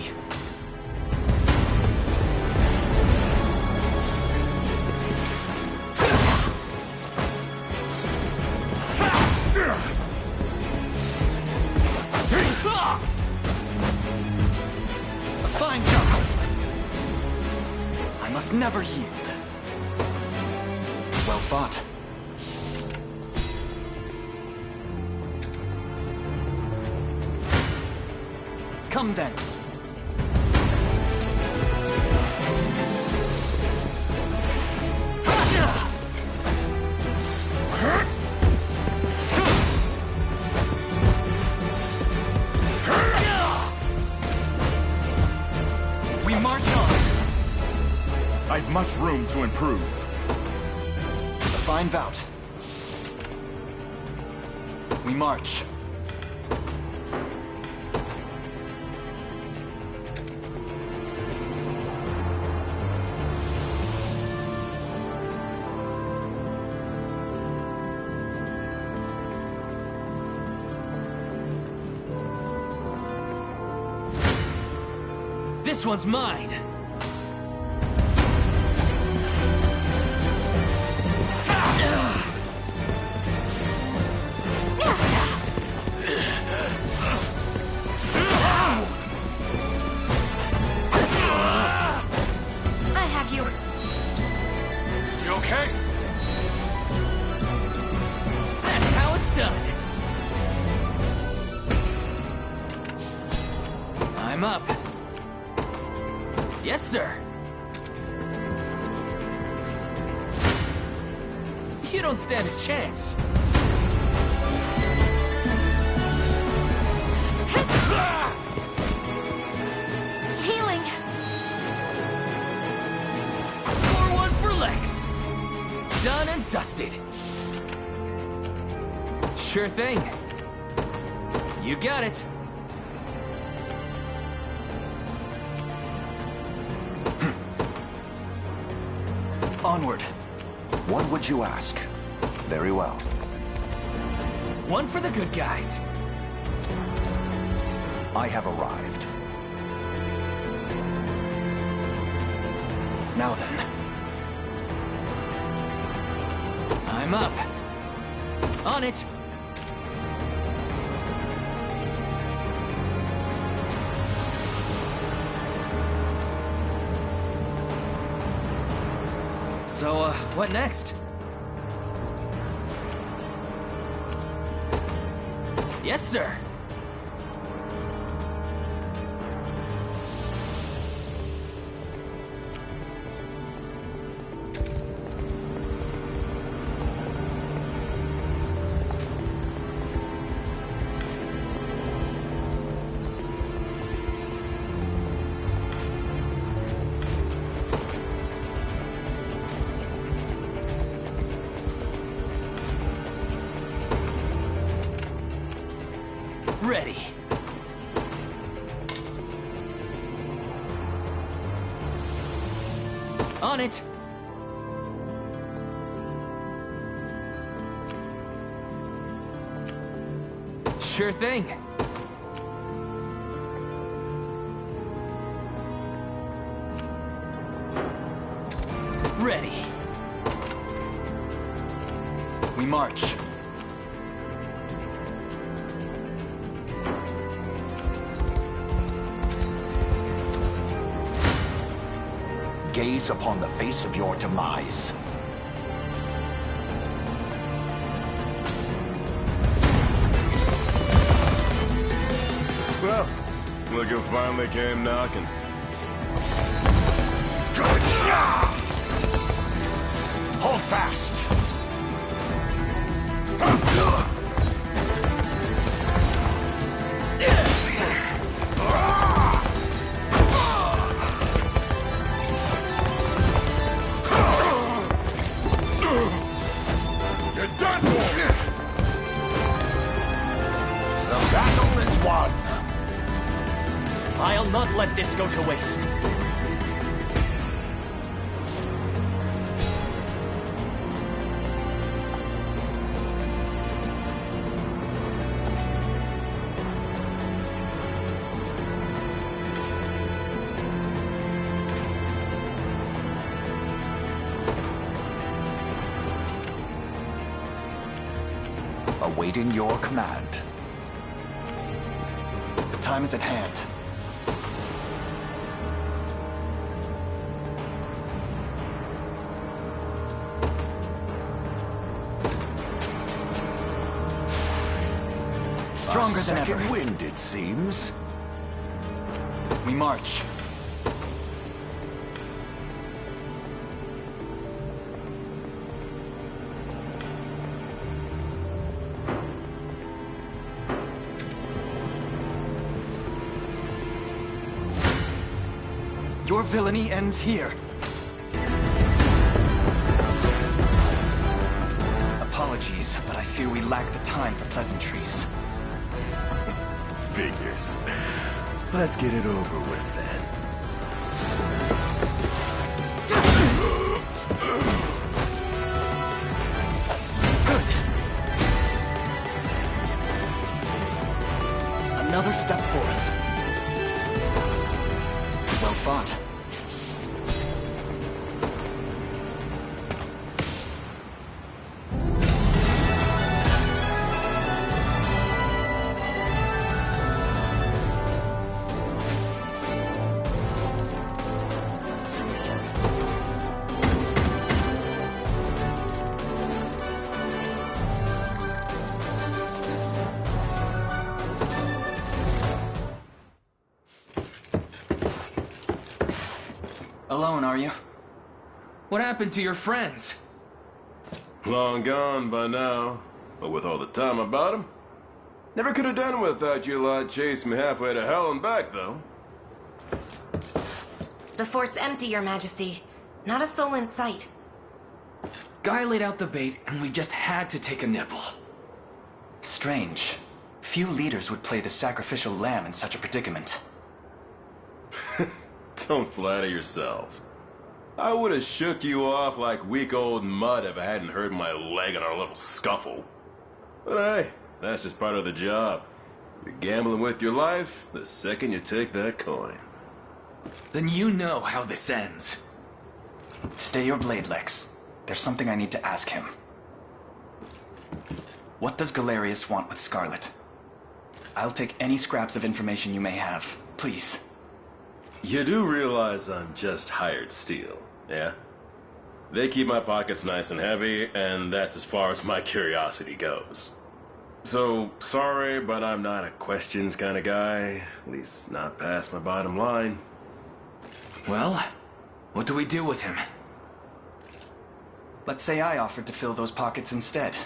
H: A fine job. I must never yield. Well fought. Come then. We march on.
L: I've much room to improve.
H: A fine bout. We march.
O: This one's mine.
K: I have you.
L: You okay?
O: That's how it's done. I'm up. Yes, sir. You don't stand a chance.
K: Healing.
O: Score one for Lex. Done and dusted. Sure thing. You got it.
H: Onward.
E: What would you ask? Very well.
O: One for the good guys.
E: I have arrived.
H: Now then.
O: I'm up. On it. So, what next? Yes, sir. On it! Sure thing. Ready.
H: We march.
E: Gaze upon the face of your demise.
P: Well, look who finally came knocking.
E: Hold fast!
P: You're done for!
E: The battle is won!
N: I'll not let this go to waste.
E: Awaiting your command.
H: The time is at hand. Stronger than ever.
E: Second wind, it seems.
H: We march. Your villainy ends here. Apologies, but I fear we lack the time for pleasantries.
P: Figures. Let's get it over with then.
H: Another step forth. Well fought. Alone, are you?
O: What happened to your friends?
P: Long gone by now. But with all the time about him. Never could have done without you lot chasing me halfway to hell and back, though.
K: The fort's empty, Your Majesty. Not a soul in sight.
O: Guy laid out the bait, and we just had to take a nibble.
H: Strange. Few leaders would play the sacrificial lamb in such a predicament.
P: Don't flatter yourselves. I would have shook you off like weak old mud if I hadn't hurt my leg in our little scuffle. But hey, that's just part of the job. You're gambling with your life the second you take that coin.
O: Then you know how this ends.
H: Stay your blade, Lex. There's something I need to ask him. What does Galerius want with Scarlet? I'll take any scraps of information you may have. Please.
P: You do realize I'm just hired steel, yeah? They keep my pockets nice and heavy, and that's as far as my curiosity goes. So, sorry, but I'm not a questions kind of guy. At least not past my bottom line.
O: Well, what do we do with him?
H: Let's say I offered to fill those pockets instead.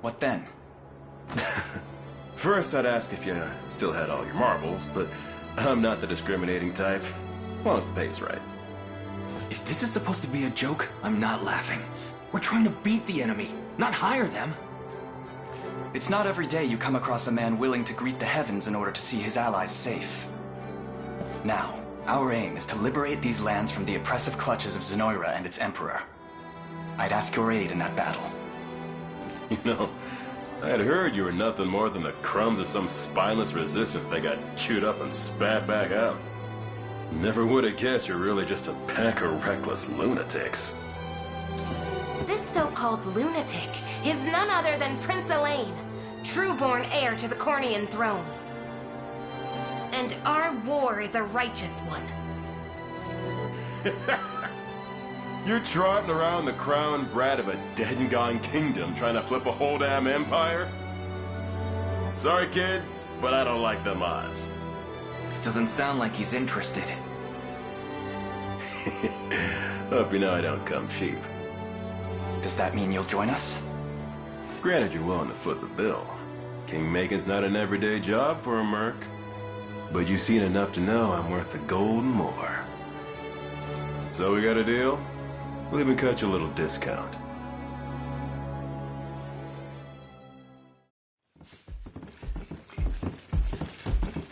H: What then?
P: First, I'd ask if you still had all your marbles, but I'm not the discriminating type. As long as the pay's right.
O: If this is supposed to be a joke, I'm not laughing. We're trying to beat the enemy, not hire them.
H: It's not every day you come across a man willing to greet the heavens in order to see his allies safe. Now, Our aim is to liberate these lands from the oppressive clutches of Zenoira and its emperor. I'd ask your aid in that battle.
P: You know, I had heard you were nothing more than the crumbs of some spineless resistance that got chewed up and spat back out. Never would have guessed you're really just a pack of reckless lunatics.
K: This so-called lunatic is none other than Prince Elaine, true-born heir to the Cornian throne. And our war is a righteous one.
P: You're trotting around the crown brat of a dead and gone kingdom trying to flip a whole damn empire? Sorry, kids, but I don't like them odds.
H: Doesn't sound like he's interested.
P: Hope you know I don't come cheap.
H: Does that mean you'll join us?
P: Granted you're willing to foot the bill. King-making's not an everyday job for a merc. But you've seen enough to know I'm worth the gold and more. So we got a deal? We'll even cut you a little discount.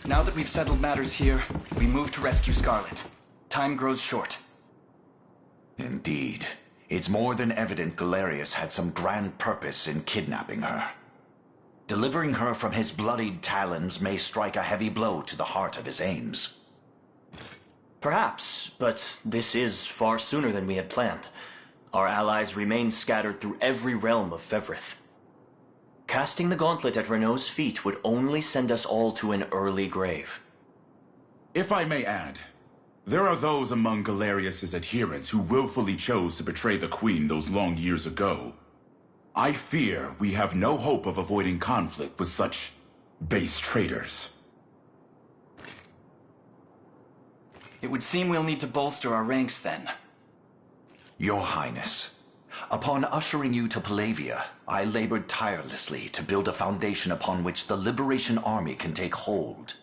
H: Now that we've settled matters here, we move to rescue Scarlet. Time grows short.
E: Indeed. It's more than evident Galerius had some grand purpose in kidnapping her. Delivering her from his bloodied talons may strike a heavy blow to the heart of his aims.
N: Perhaps, but this is far sooner than we had planned. Our allies remain scattered through every realm of Fevrith. Casting the gauntlet at Renault's feet would only send us all to an early grave.
L: If I may add, there are those among Galerius's adherents who willfully chose to betray the Queen those long years ago. I fear we have no hope of avoiding conflict with such base traitors.
H: It would seem we'll need to bolster our ranks then.
E: Your Highness, upon ushering you to Palavia, I labored tirelessly to build a foundation upon which the Liberation Army can take hold.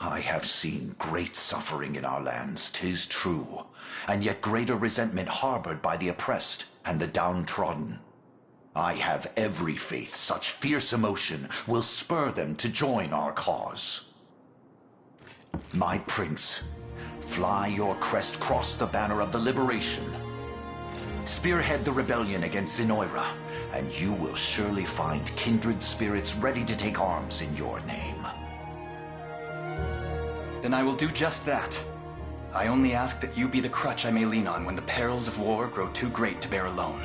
E: I have seen great suffering in our lands, 'tis true, and yet greater resentment harbored by the oppressed and the downtrodden. I have every faith such fierce emotion will spur them to join our cause. My prince, fly your crest across the banner of the liberation. Spearhead the rebellion against Zenoira, and you will surely find kindred spirits ready to take arms in your name.
H: Then I will do just that. I only ask that you be the crutch I may lean on when the perils of war grow too great to bear alone.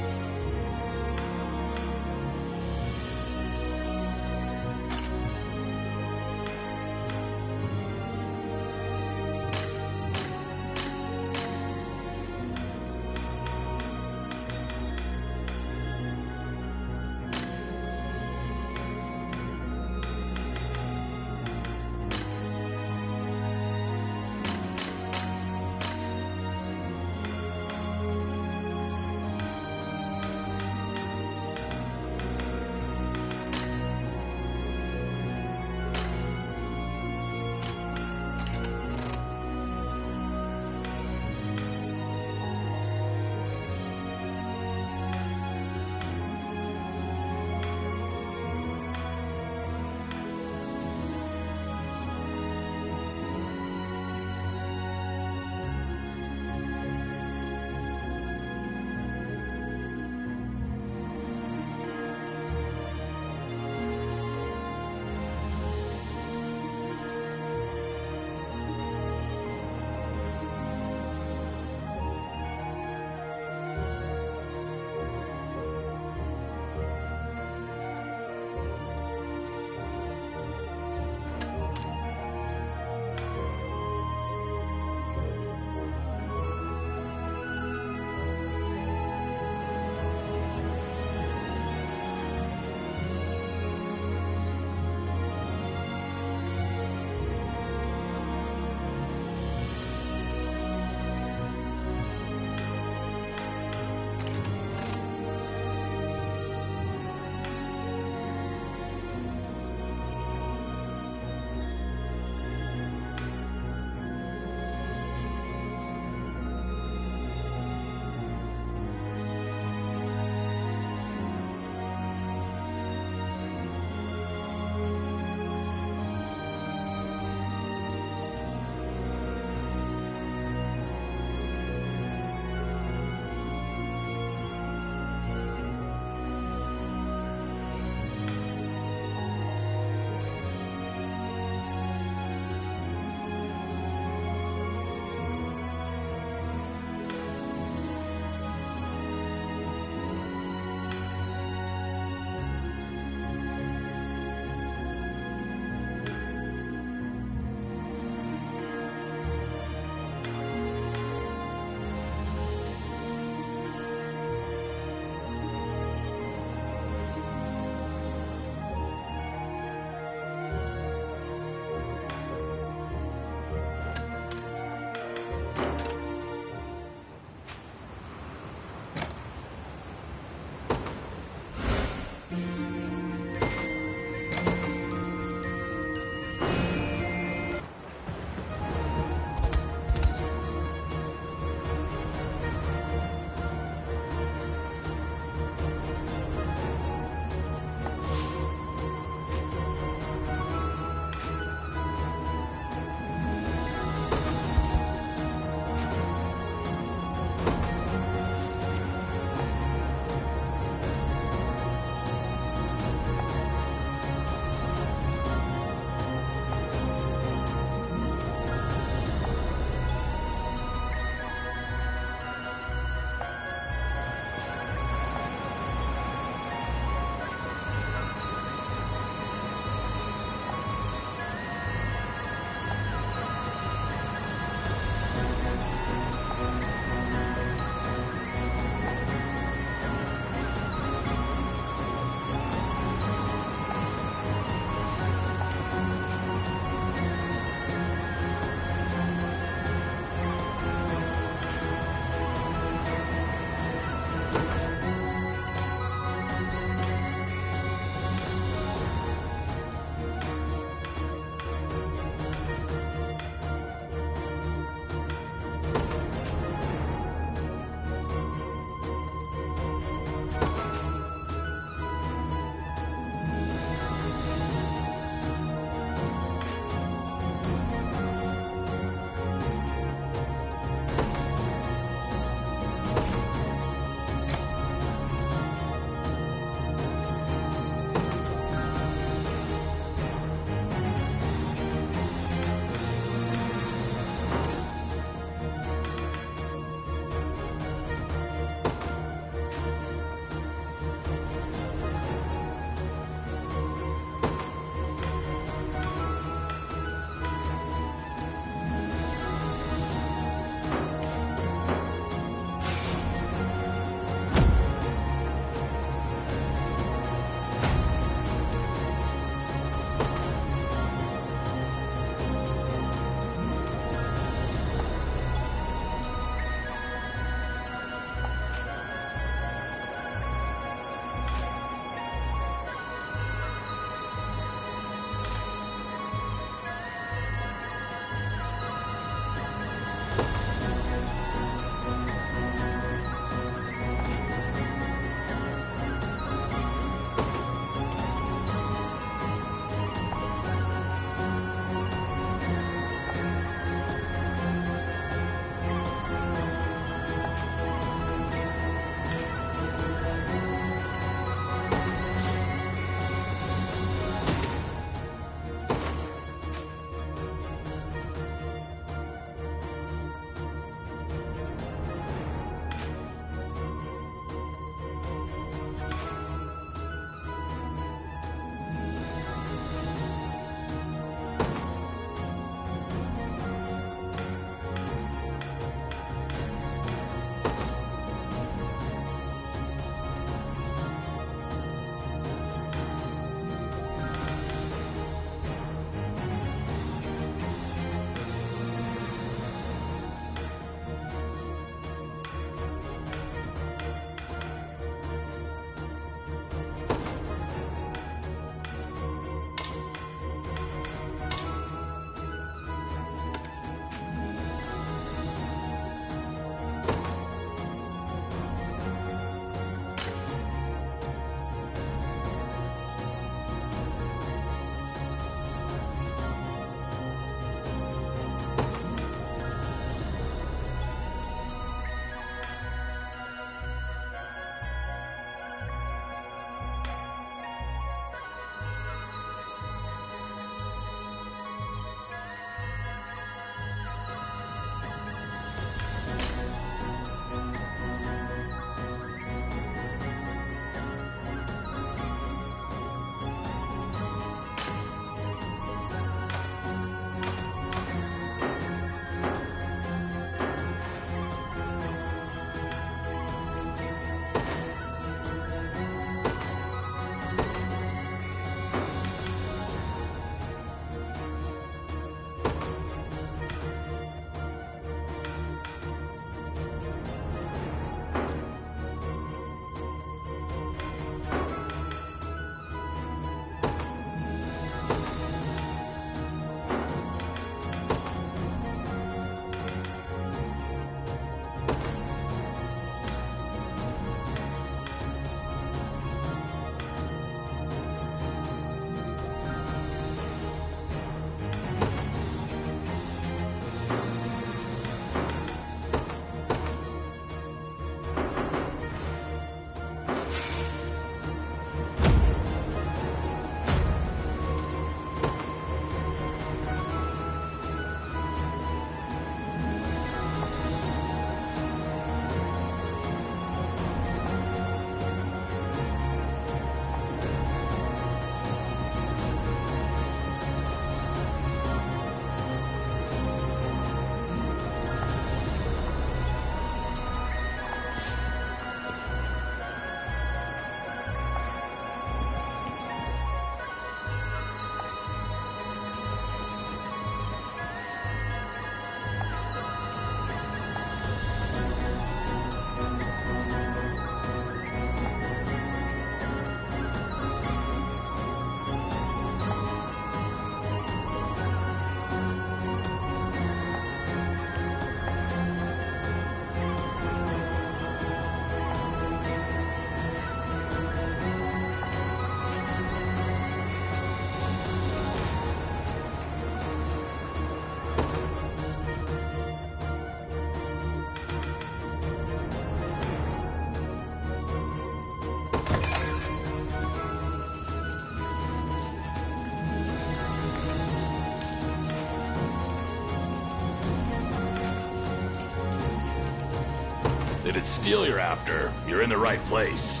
Q: If it's steel you're after, you're in the right place.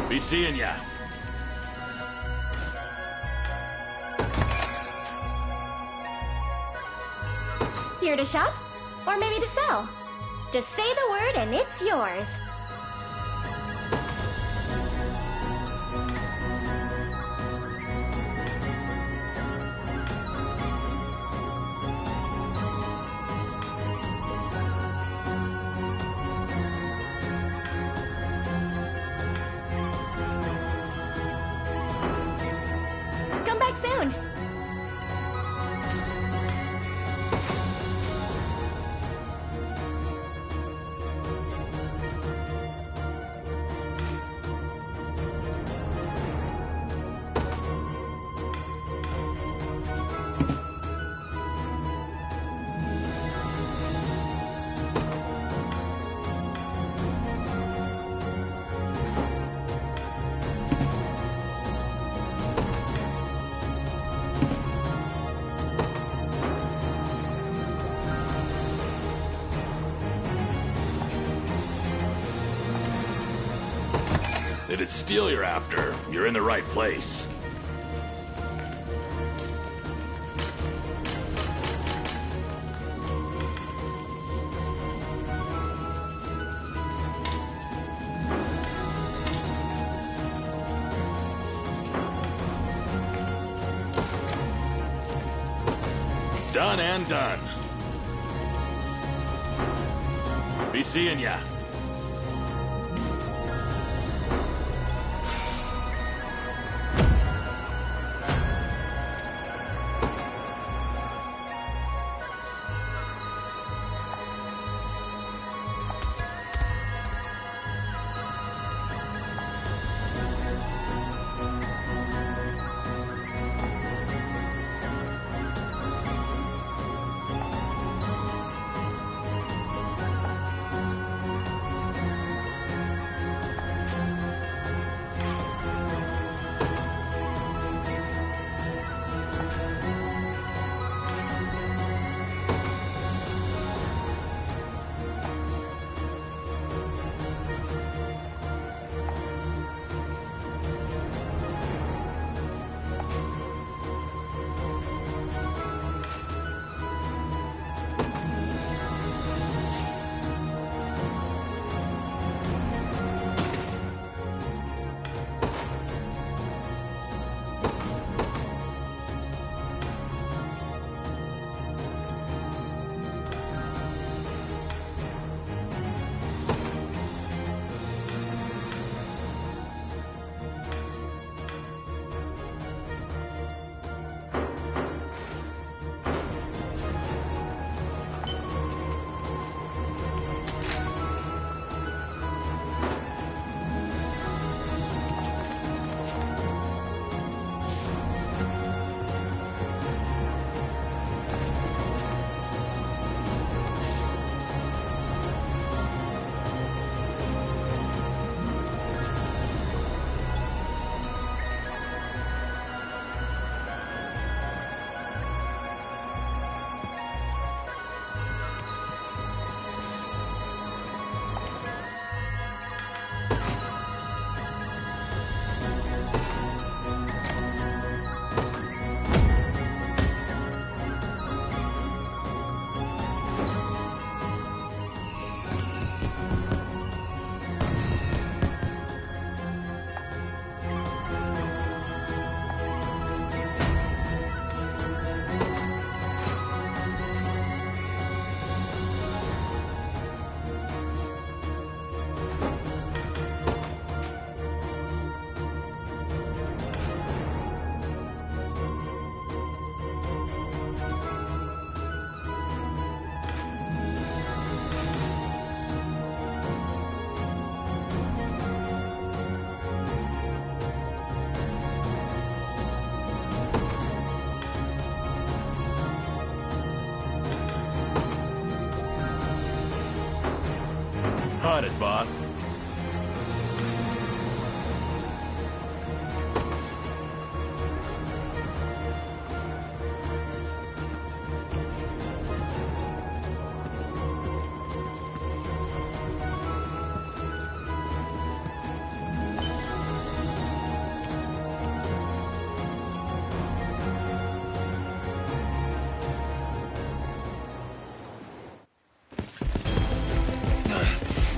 Q: Be seeing ya.
R: Here to shop? Or maybe to sell? Just say the word and it's yours. Come back soon.
Q: If it's steel you're after, you're in the right place. Done and done. Be seeing ya. on it, boss.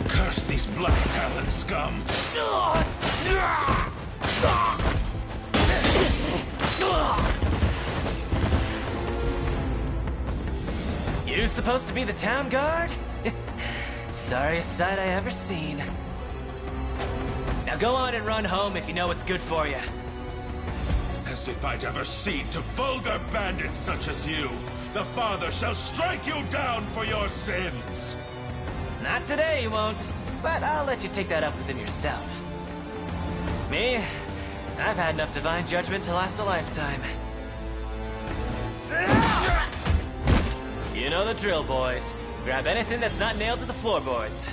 D: Curse these Black Talon scum!
S: You supposed to be the town guard? Sorriest sight I ever seen. Now go on and run home if you know what's good for you.
D: As if I'd ever cede to vulgar bandits such as you. The Father shall strike you down for your sins!
S: Not today, you won't. But I'll let you take that up within yourself. Me? I've had enough divine judgment to last a lifetime. You know the drill, boys. Grab anything that's not nailed to the floorboards.